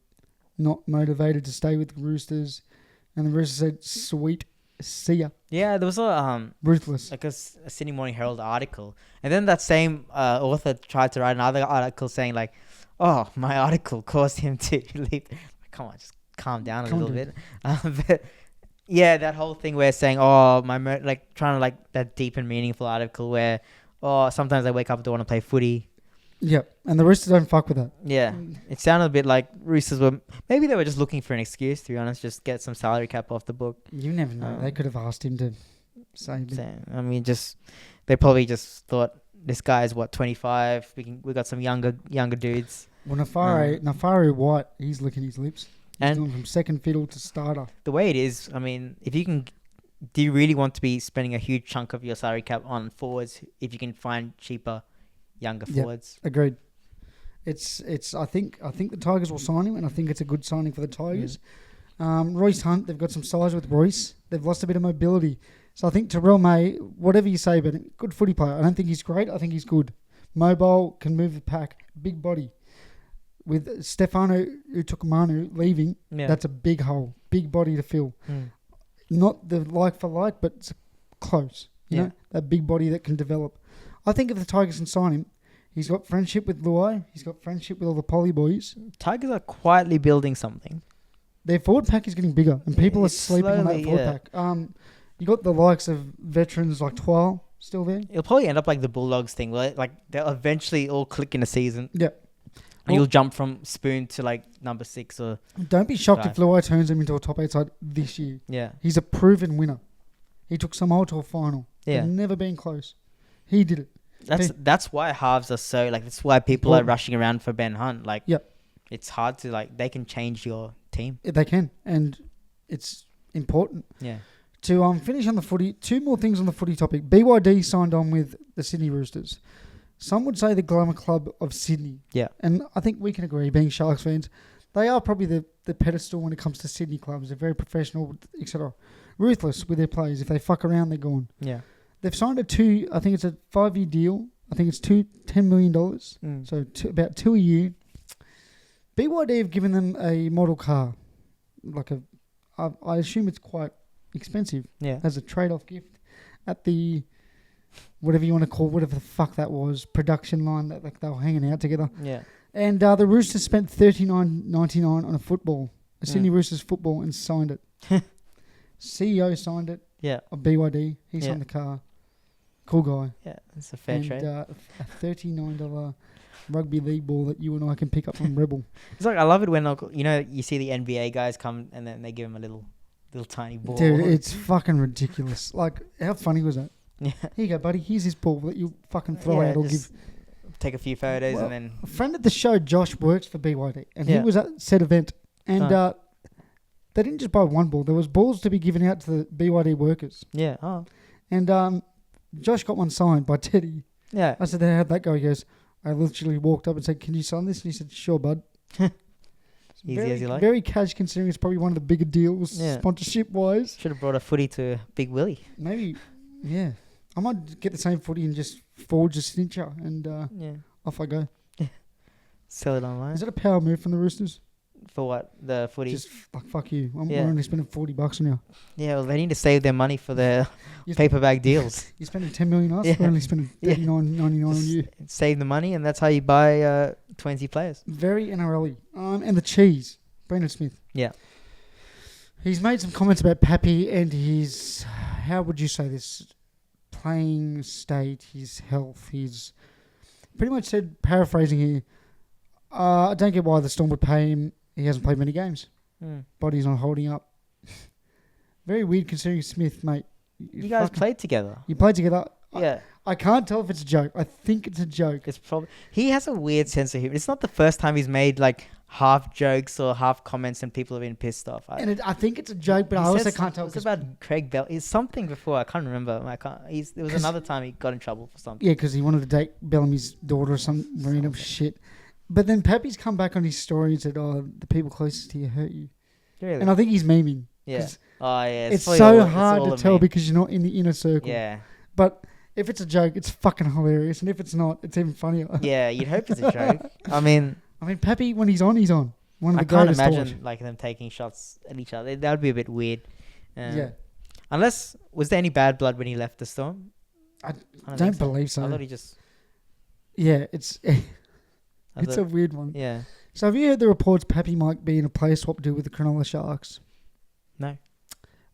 not motivated to stay with the Roosters. And the Roosters said, sweet, see ya. Yeah, there was a Ruthless. like a Sydney Morning Herald article, and then that same author tried to write another article saying like, "Oh, my article caused him to leave." Like, come on, just calm down a little bit. But yeah, that whole thing where saying, "Oh, like trying to like that deep and meaningful article where, oh, sometimes I wake up and don't want to play footy." Yep, and the Roosters don't fuck with that. Yeah, it sounded a bit like Roosters were maybe they were just looking for an excuse, to be honest, just get some salary cap off the book. You never know. They could have asked him to say. I mean, they probably just thought this guy's 25. We got some younger dudes. Well, Nafari White, he's licking his lips. He's And gone from second fiddle to starter. the way it is, I mean, if you can, do you really want to be spending a huge chunk of your salary cap on forwards if you can find cheaper, younger forwards? Agreed. It's. I think the Tigers will sign him, and I think it's a good signing for the Tigers. Royce Hunt, they've got some size with Royce. They've lost a bit of mobility, so I think Terrell May, whatever you say about him, good footy player. I don't think he's great. I think he's good. Mobile, can move the pack, big body. With Stefano Utokumanu leaving, that's a big hole, big body to fill. Not the like for like, but it's close. You know, that big body that can develop. I think if the Tigers can sign him, he's got friendship with Luai. He's got friendship with all the Poly boys. Tigers are quietly building something. Their forward pack is getting bigger, and people are It's sleeping on that slowly, forward pack. You got the likes of veterans like Twile still there. It'll probably end up like the Bulldogs thing, where like they'll eventually all click in a season. Yeah. And you'll jump from spoon to like number 6 or... Don't be shocked 5. if Luai turns him into a top 8 side this year. Yeah. He's a proven winner. He took Samoa to a final. Yeah. They've never been close. He did it. That's why halves are so like that's why people are rushing around for Ben Hunt. Like it's hard to like they can change your team. They can, and it's important. Yeah. To finish on the footy, 2 more things on the footy topic. BYD signed on with the Sydney Roosters. Some would say the glamour club of Sydney. Yeah. And I think we can agree, being Sharks fans, they are probably the pedestal when it comes to Sydney clubs. They're very professional, etc. Ruthless with their players. If they fuck around, they're gone. Yeah. They've signed I think it's a 5-year deal. I think it's $10 million. So about 2 a year. BYD have given them a model car. I assume it's quite expensive. Yeah. As a trade-off gift at the... whatever you want to call, whatever the fuck that was, production line that like they were hanging out together. Yeah. And the Roosters spent $39.99 on a football, a Sydney Roosters football, and signed it. CEO signed it. Yeah. Of BYD. He signed the car. Cool guy. Yeah, it's a fair trade. A $39 rugby league ball that you and I can pick up from Rebel. It's like I love it when you see the NBA guys come and then they give him a little tiny ball. Dude, it's fucking ridiculous. Like, how funny was that? Yeah. Here you go, buddy. Here's his ball that you fucking throw out or give. Take a few photos and then... A friend of the show, Josh, works for BYD, and he was at said event, and they didn't just buy one ball. There was balls to be given out to the BYD workers. Yeah. Oh. And Josh got one signed by Teddy. Yeah. I said, how'd that go? He goes, I literally walked up and said, can you sign this? And he said, sure, bud. So easy as you like. Very cash considering it's probably one of the bigger deals Yeah. sponsorship wise. Should have brought a footy to Big Willie. Maybe, yeah. I might get the same footy and just forge a signature and Yeah. off I go. Sell it online. Is that a power move from the Roosters? For what? The footy? Just like fuck you. Yeah. We're only spending $40 on you. Yeah, well, they need to save their money for their You're paper bag deals. You're spending $10 million on us. Yeah. We're only spending Yeah. $39.99 on you. Save the money, and that's how you buy 20 players. Very NRL-y. And the cheese, Brandon Smith. Yeah. He's made some comments about Pappy and his, how would you say this, playing state, his health. He's pretty much said, paraphrasing here, I don't get why the Storm would pay him. He hasn't played many games. Body's not holding up. Very weird considering Smith, mate. You guys played together. You played together. Yeah. I can't tell if it's a joke. I think it's a joke. It's probably he has a weird sense of humor. It's not the first time he's made like half jokes or half comments and people have been pissed off. I think it's a joke, but I also can't tell. It's about Craig Bell. It's something before. I can't remember. There was another time he got in trouble for something. Yeah, because he wanted to date Bellamy's daughter or some random shit. But then Pappy's come back on his story and said, "Oh, the people closest to you hurt you," Really? and I think he's memeing. Yeah. Oh yeah. It's so hard to tell because you're not in the inner circle. Yeah. But if it's a joke, it's fucking hilarious, and if it's not, it's even funnier. Yeah, you'd hope it's a joke. I mean, Pappy when he's on, he's on. One of I the can't greatest imagine like them taking shots at each other. That would be a bit weird. Yeah. Unless was there any bad blood when he left the Storm? I don't believe so. I thought he just. Yeah, it's a weird one. Yeah. So have you heard the reports Pappy might be in a player swap deal with the Cronulla Sharks? No.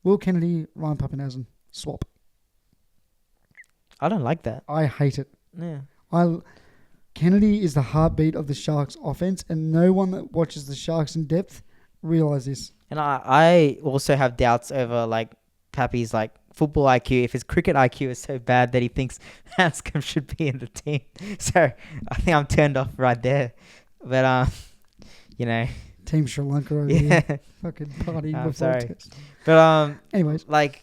Will Kennedy, Ryan Papenhuyzen swap. I don't like that. I hate it. Yeah. Kennedy is the heartbeat of the Sharks offense, and no one that watches the Sharks in depth realize this. And I also have doubts over like Pappy's like football IQ. If his cricket IQ is so bad that he thinks Hanscom should be in the team, so I think I'm turned off right there. But Team Sri Lanka over yeah. here, fucking partying I'm before sorry. test. But anyways, like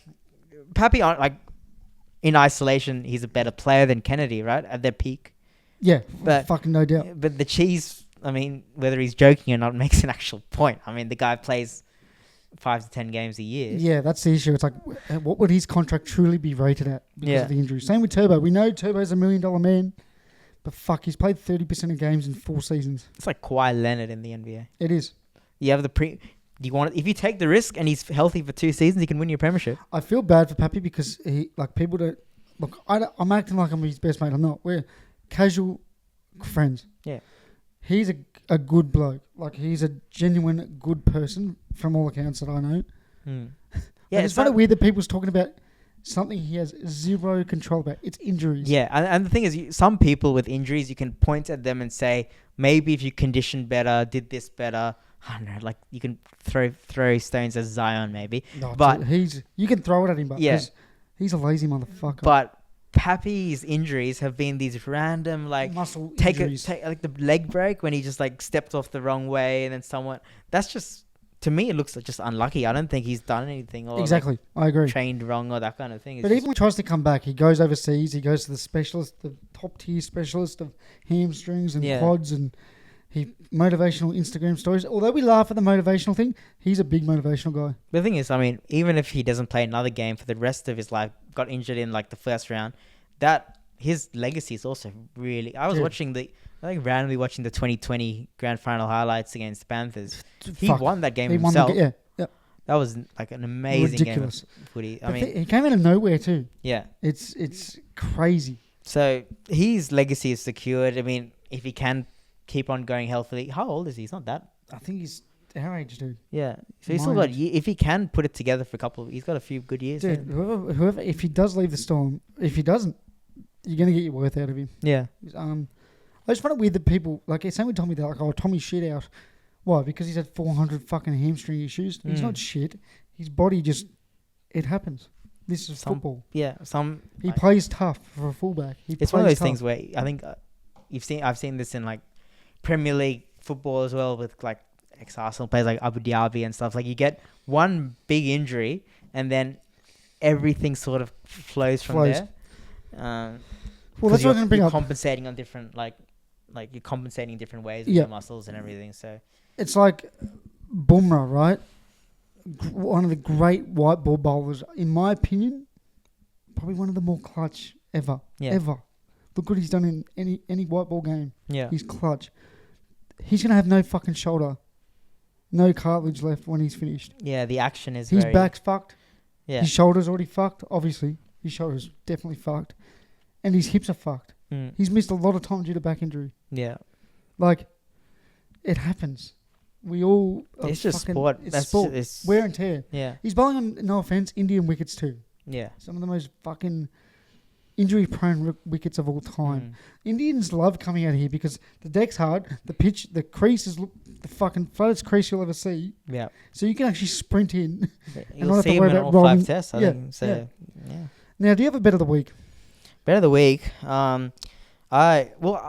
Pappy in isolation, he's a better player than Kennedy, right? At their peak. Yeah, But fucking no doubt. But the cheese, I mean, whether he's joking or not, makes an actual point. I mean, the guy plays 5 to 10 games a year. Yeah, that's the issue. It's like, what would his contract truly be rated at because of the injury? Same with Turbo. We know Turbo's $1 million man, but fuck, he's played 30% of games in 4 seasons. It's like Kawhi Leonard in the NBA. It is. You have if you take the risk and he's healthy for 2 seasons, he can win your premiership. I feel bad for Pappy because people don't look. I'm acting like I'm his best mate. I'm not. We're casual friends. Yeah. He's a good bloke. Like, he's a genuine good person from all accounts that I know. Yeah, it's kind of weird that people's talking about something he has zero control about. It's injuries. Yeah, and the thing is, some people with injuries, you can point at them and say, maybe if you conditioned better, did this better, I don't know, like you can throw stones at Zion maybe. No, but you can throw it at him, but he's a lazy motherfucker. But Pappy's injuries have been these random muscle injuries. Like the leg break when he just like stepped off the wrong way and then someone. That's just, to me, it looks like just unlucky. I don't think he's done anything or exactly. I agree. Trained wrong or that kind of thing. But even when he tries to come back, he goes overseas. He goes to the specialist, the top tier specialist of hamstrings and quads, and motivational Instagram stories. Although we laugh at the motivational thing, he's a big motivational guy. The thing is, I mean, even if he doesn't play another game for the rest of his life, got injured in like the first round, that his legacy is also really. I was randomly watching the 2020 grand final highlights against the Panthers. He won that game himself. That was like an amazing ridiculous game of footy. I mean, he came out of nowhere too. Yeah, it's crazy. So his legacy is secured. I mean, if he can keep on going healthily, how old is he? He's not that. I think he's our age, dude. Yeah, so he's still got. If he can put it together for a couple, he's got a few good years. Dude, whoever, if he does leave the Storm, if he doesn't, you're gonna get your worth out of him. Yeah. I just find it weird that people someone told me that Tommy's shit out. Why? Because he's had 400 fucking hamstring issues. He's not shit. His body it happens. This is football. Yeah, he plays tough for a fullback. It's one of those things where I think I've seen this in like Premier League football as well with like ex-Arsenal players like Abu Dhabi and stuff. Like you get one big injury and then everything sort of flows from there. Well, that's what I'm going to bring up. Compensating on different you're compensating in different ways with your muscles and everything. So It's like Bumrah, right? One of the great white ball bowlers, in my opinion. Probably one of the more clutch ever. Yeah. Ever. Look what he's done in any white ball game. Yeah. He's clutch. He's going to have no fucking shoulder. No cartilage left when he's finished. Yeah, the action is His very... back's fucked. Yeah. His shoulder's already fucked. Obviously, his shoulder's definitely fucked. And his hips are fucked. He's missed a lot of time due to back injury. Yeah. Like, it happens. We all... It's just sport. It's sport. Wear and tear. Yeah. He's bowling on, no offense, Indian wickets too. Yeah. Some of the most fucking injury-prone wickets of all time. Indians love coming out here because the deck's hard, the pitch, the crease is the fucking furthest crease you'll ever see. Yeah. So you can actually sprint in. You'll not have to see worry him in about all rolling. 5 tests, I think. So, yeah. Now, do you have a bet of the week? Bet of the week. I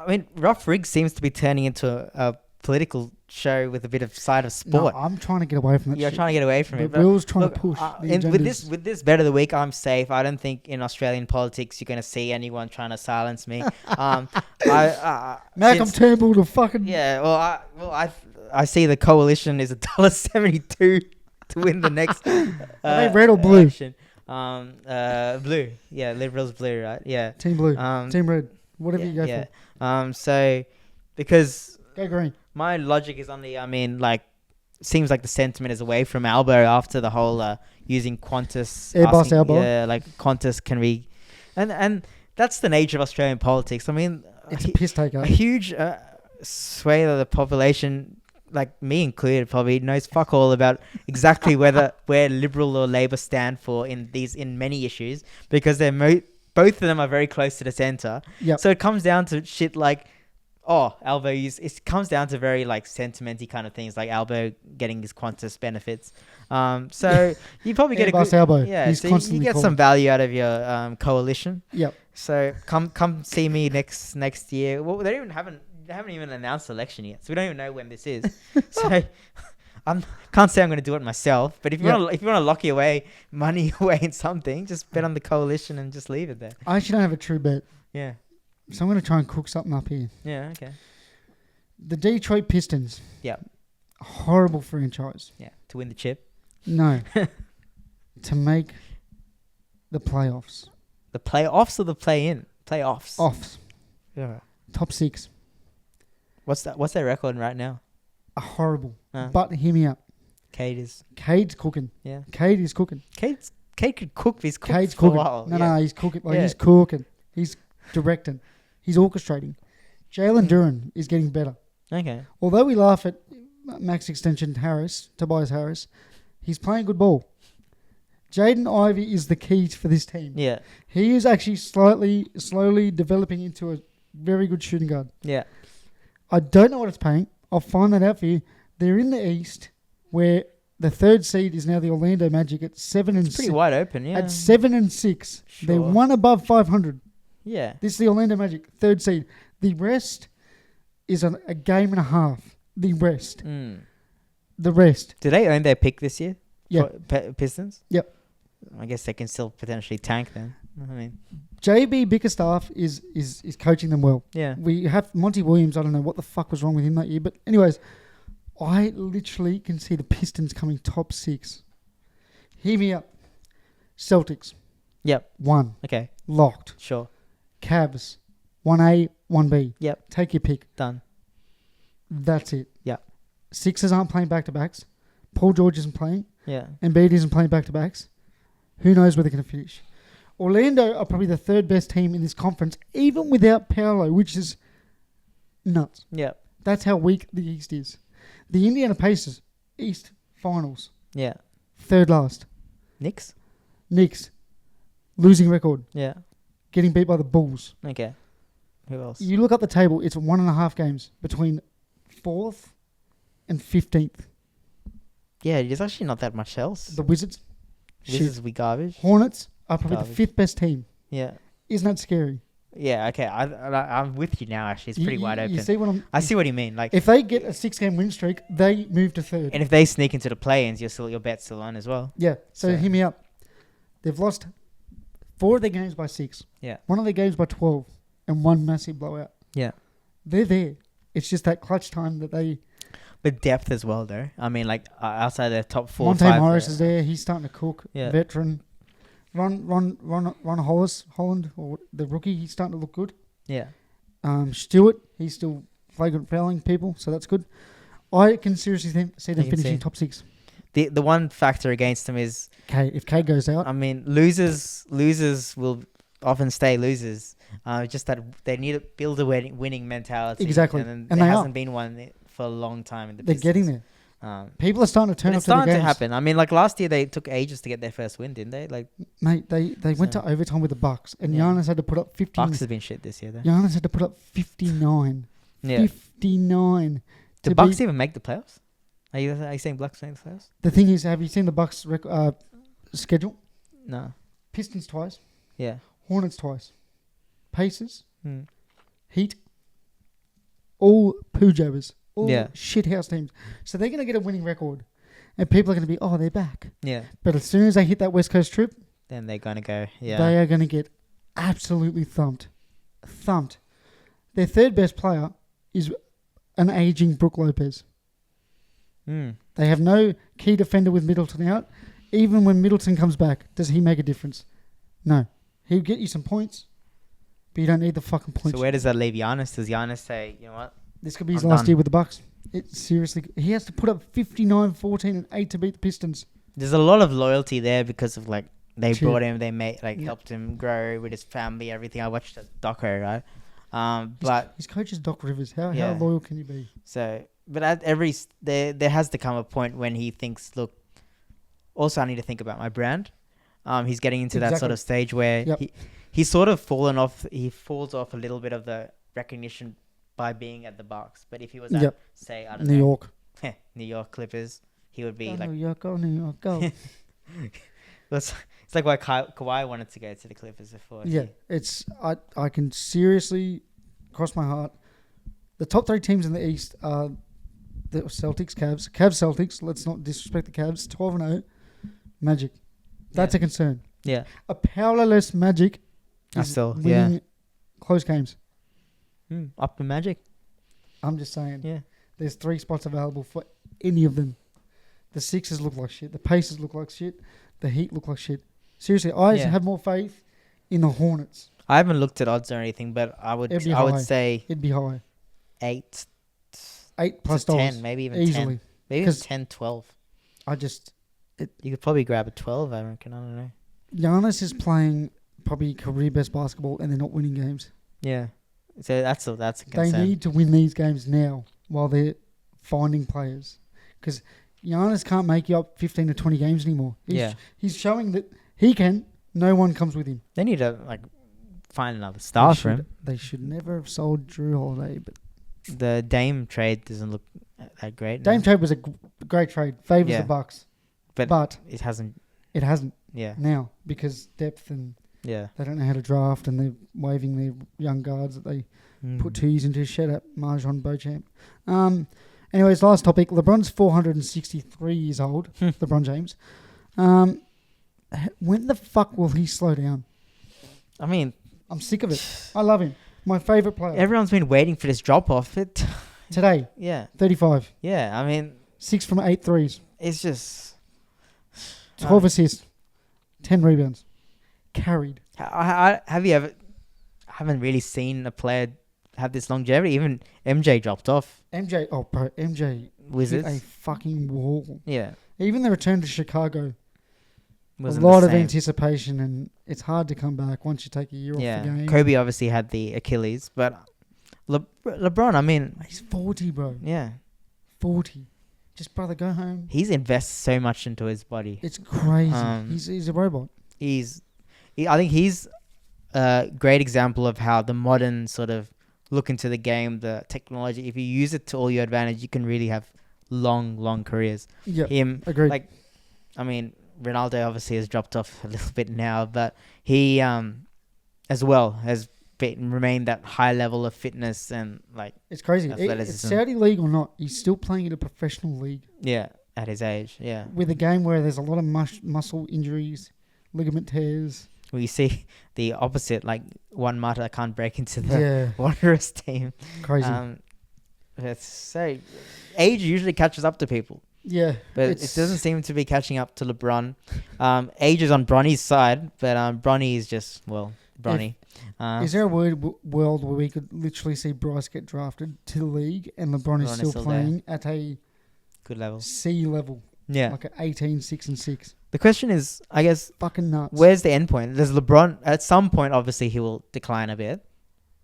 mean, Rough Rig seems to be turning into a political show with a bit of side of sport. No, I'm trying to get away from that. You're trying to get away from it. But Will's trying to push. With this bet of the week, I'm safe. I don't think in Australian politics you're going to see anyone trying to silence me. Malcolm Turnbull to fucking... Yeah, I see the coalition is $1.72 to win the next Are they red or blue? election. Blue. Yeah, Liberals blue, right? Yeah. Team blue. Team red. Whatever you go for. So, because... Go green. My logic is seems like the sentiment is away from Albo after the whole using Qantas. Airbus Albo. Yeah, like Qantas can be... And that's the nature of Australian politics. I mean... It's a piss taker. A huge swathe of the population, like me included, probably knows fuck all about exactly where Liberal or Labor stand for in many issues, because they're both of them are very close to the centre. Yep. So it comes down to shit like, Albo it comes down to very like sentimenty kind of things, like Albo getting his Qantas benefits. So you probably get a good... Albo. Yeah, He's so constantly you get some value out of your coalition. Yep. So come see me next year. Well, they haven't even announced the election yet, so we don't even know when this is. So can't say I'm going to do it myself. But if you want to lock your money away in something, just bet on the coalition and just leave it there. I actually don't have a true bet. Yeah. So I'm going to try and cook something up here. Yeah. Okay. The Detroit Pistons. Yeah. Horrible franchise. Yeah. To win the chip. No. To make the playoffs. The playoffs or the play-in? Playoffs. Offs. Yeah. Top 6. What's their record right now? Horrible. But hear me out. Cade's cooking. Yeah. Cade is cooking. Cade could cook. He's cooked Cade's for a cooking. while. No, he's cooking. He's cooking. He's directing. He's orchestrating. Jalen Duran is getting better. Okay. Although we laugh at max extension Tobias Harris, he's playing good ball. Jaden Ivey is the key for this team. Yeah. He is actually slowly developing into a very good shooting guard. Yeah. I don't know what it's paying. I'll find that out for you. They're in the East, where the 3rd seed is now the Orlando Magic at 7 and 6. Pretty wide open, yeah. At 7 and 6. Sure. They're one above 500. Yeah. This is the Orlando Magic, 3rd seed. The rest is a game and a half. The rest. The rest. Do they own their pick this year? Yeah. Pistons? Yep. I guess they can still potentially tank then. I mean, JB Bickerstaff is coaching them well. Yeah. We have Monty Williams. I don't know what the fuck was wrong with him that year. But anyways, I literally can see the Pistons coming top 6. Hear me up. Celtics. Yep. 1. Okay. Locked. Sure. Cavs. 1A, 1B. Yep. Take your pick. Done. That's it. Yep. Sixers aren't playing back-to-backs. Paul George isn't playing. Yeah. Embiid isn't playing back-to-backs. Who knows where they're going to finish? Orlando are probably the 3rd best team in this conference, even without Paolo, which is nuts. Yep. That's how weak the East is. The Indiana Pacers, East Finals. Yeah. 3rd last. Knicks? Losing record. Yeah. Getting beat by the Bulls. Okay. Who else? You look up the table, it's 1.5 games between 4th and 15th. Yeah, there's actually not that much else. The Wizards. Wizards we garbage. Hornets are probably the 5th best team. Yeah. Isn't that scary? Yeah, okay. I'm with you now, actually. It's pretty wide open. You see what I see what you mean. Like, if they get a 6-game win streak, they move to 3rd. And if they sneak into the play-ins, your bet's still on as well. Yeah. So hear me out. They've lost 4 of their games by 6. Yeah. 1 of their games by 12. And 1 massive blowout. Yeah. They're there. It's just that clutch time that they... but depth as well, though. I mean, like outside their top 4 or Monte 5. Morris is there. He's starting to cook. Yeah. Veteran. Ron Holland, or the rookie, he's starting to look good. Yeah. Stewart, he's still flagrant fouling people, so that's good. I can seriously see them finishing top 6. The one factor against them is If K goes out, I mean, losers will often stay losers. Just that they need to build a winning mentality. Exactly. And And there they hasn't are. been one for a long time in the they're Pistons. getting there. People are starting to turn But up it's to the starting to games. happen. I mean, like last year, they took ages to get their first win, didn't they? Like, Mate, they went to overtime with the Bucks, and Yeah. Giannis had to put up 15. Bucks has been shit this year, though. Giannis had to put up 59. Yeah. 59. Do to Bucks beat- even make the playoffs? Are you saying Bucks make the playoffs? The thing is, have you seen the Bucks schedule? No. Pistons twice, Yeah. Hornets twice, Pacers, Hmm. Heat, all poo jabbers, all Yeah. shit house teams. So they're going to get a winning record, and people are going to be, they're back. Yeah. But as soon as they hit that West Coast trip, Then they're gonna go. Yeah. they are going to get absolutely thumped. Their third best player is an aging Brook Lopez. Hmm. They have no key defender with Middleton out. Even when Middleton comes back, does he make a difference? No. He'll get you some points, but you don't need the fucking points. So where does that leave Giannis? Does Giannis say, you know what? This could be his I'm last done. year with the Bucks. Seriously, he has to put up 59, 14, and 8 to beat the Pistons. There's a lot of loyalty there because of like they Cheer. brought him, they made Yeah. helped him grow with his family, everything. I watched the doco, right? But His coach is Doc Rivers. How Yeah. loyal can you be? so, but at there has to come a point when he thinks, look, also I need to think about my brand. He's getting into that sort Exactly. of stage where Yep. he's sort of fallen off. He falls off a little bit of the recognition by being at the Bucks. But if he was at, Yep. say, I don't New know, York. New York Clippers, he would be Go like, New York, go New York, go. it's like why Kawhi wanted to go to the Clippers before. Yeah, I can seriously cross my heart. The top 3 teams in the East are the Celtics, Cavs, Celtics. Let's not disrespect the Cavs. 12-0, Magic. That's a concern. Yeah. A powerless Magic is winning close games. Up in Magic. I'm just saying. Yeah. There's 3 spots available for any of them. The Sixers look like shit. The Pacers look like shit. The Heat look like shit. Seriously, I have more faith in the Hornets. I haven't looked at odds or anything, but I would high. say It'd be high. 8 8 plus to dollars. 10, maybe even Easily. 10. Maybe even 'Cause 10, 12. You could probably grab a 12, I reckon. I don't know. Giannis is playing probably career best basketball and they're not winning games. Yeah. So that's a They concern. need to win these games now while they're finding players. Because Giannis can't make you up 15 to 20 games anymore. He's showing that he can. No one comes with him. They need to find another star for him. They should never have sold Drew Holiday. But The Dame trade doesn't look that great. Dame now. trade was a great trade. Favors Yeah. the Bucks. But it hasn't. It hasn't Yeah. now because depth and Yeah. they don't know how to draft and they're waving their young guards that they put 2 years into. Shut up, Marjon Beauchamp. Anyways, last topic. LeBron's 463 years old. LeBron James. When the fuck will he slow down? I mean, I'm sick of it. I love him. My favourite player. everyone's been waiting for this drop off. Today, Yeah. 35. Yeah. I mean, 6 from 8 threes. it's just 12 assists. 10 rebounds. Carried. Have you ever? I haven't really seen a player have this longevity. Even MJ dropped off. MJ hit Wizards. a fucking wall. Yeah. Even the return to Chicago, Wasn't a lot the of same. anticipation, and it's hard to come back once you take a year off the game. Kobe obviously had the Achilles, but LeBron, I mean, He's 40, bro. yeah, 40. Just, brother, go home. he's invested so much into his body. It's crazy. Um, He's a robot. I think he's a great example of how the modern sort of look into the game, the technology. If you use it to all your advantage, you can really have long careers. Yeah, Him, agreed. like, I mean, Ronaldo obviously has dropped off a little bit now, but he, as well, has remained that high level of fitness and It's crazy. It's athleticism. Saudi league or not, he's still playing in a professional league at his age, yeah. with a game where there's a lot of muscle injuries, ligament tears. We see the opposite, like Juan Mata can't break into the Wanderers team. Crazy. It's so age usually catches up to people, Yeah, but it doesn't seem to be catching up to LeBron. Age is on Bronny's side, but Bronny is just Bronny. Is there a world where we could literally see Bryce get drafted to the league and LeBron is still playing at a good level, C level? Yeah, like 18, 6 and 6. The question is, I guess, fucking nuts. Where's the end point? There's LeBron. At some point, obviously, he will decline a bit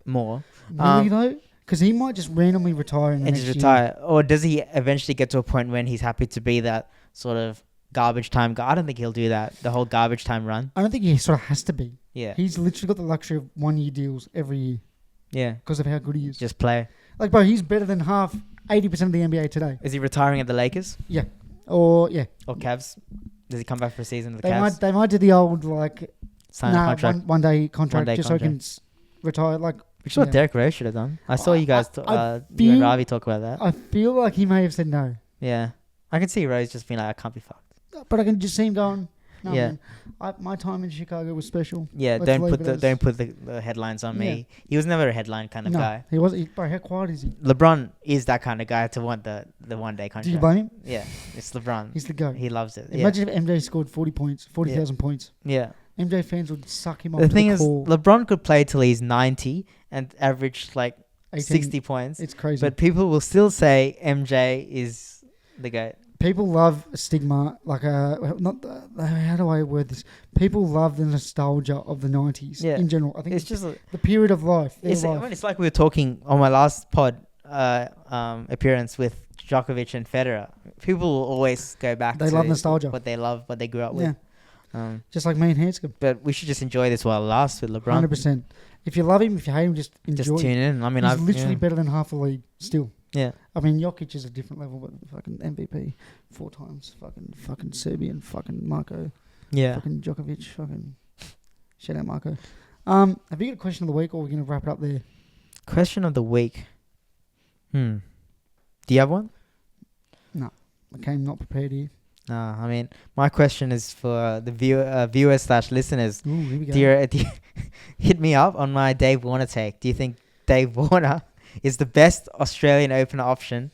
more. Really though? Because he might just randomly retire in the and next just retire. year. Or does he eventually get to a point when he's happy to be that sort of garbage time guy? I don't think he'll do that. The whole garbage time run. I don't think he sort of has to be. Yeah. He's literally got the luxury of 1 year deals every year. Yeah. Because of how good he is. Just play. Like, bro, he's better than 80% of the NBA today. Is he retiring at the Lakers? Yeah. Or Cavs? Does he come back for a season with the Cavs? They might do the old, like, sign a contract. One day contract just so he can retire. Like, which is what Derek Rose should have done. I saw you guys, you and Ravi talk about that. I feel like he may have said no. Yeah. I can see Rose just being like, I can't be fucked. But I can just see him going, no, yeah. man, my time in Chicago was special. Yeah, don't put the headlines on me. He was never a headline kind of guy. He wasn't. Bro, how quiet is he? LeBron is that kind of guy to want the 1 day contract. Do you blame him? Yeah, it's LeBron. He's the GOAT. He loves it. Imagine if MJ scored 40,000 points. Yeah. MJ fans would suck him off. The thing is, LeBron could play till he's 90 and average like 60 points. It's crazy. But people will still say MJ is the GOAT. People love stigma, like how do I word this? People love the nostalgia of the 90s in general. I think it's just the period of life. It's like we were talking on my last pod appearance with Djokovic and Federer. People will always go back to love nostalgia. What they love, what they grew up with. Just like me and Hanscom. But we should just enjoy this while it lasts with LeBron. 100%. If you love him, if you hate him, just enjoy. Just tune in. I mean, he's literally better than half the league still. Yeah. I mean, Jokic is a different level, but fucking MVP 4 times. Fucking Serbian. Fucking Marco. Yeah. Fucking Djokovic. Fucking shout out Marco. Have you got a question of the week, or we're gonna wrap it up there? Question of the week. Do you have one? No, I came not prepared here. I mean, my question is for the viewers/listeners. Ooh, here we go. Do you hit me up on my Dave Warner take. Do you think Dave Warner is the best Australian opener option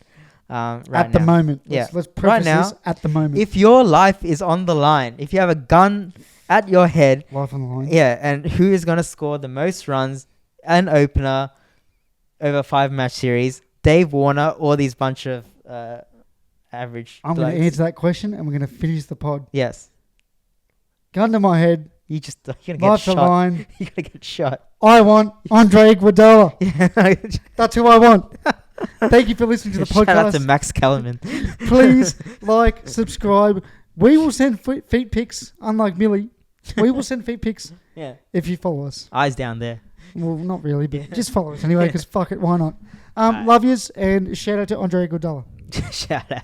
right now? At the moment. Let's preface this at the moment. If your life is on the line, if you have a gun at your head. Life on the line. Yeah, and who is going to score the most runs, an opener over 5-match series, Dave Warner or these bunch of average I'm going to answer that question and we're going to finish the pod. Yes. Gun to my head. You're going to get Life shot. on the line. You're going to get shot. I want Andre Iguodala. That's who I want. Thank you for listening to the podcast. Shout out to Max Kellerman. Please like, subscribe. We will send feet pics, unlike Millie. We will send feet pics if you follow us. Eyes down there. Well, not really, but just follow us anyway, because fuck it, why not? Love yous, and shout out to Andre Iguodala. Shout out.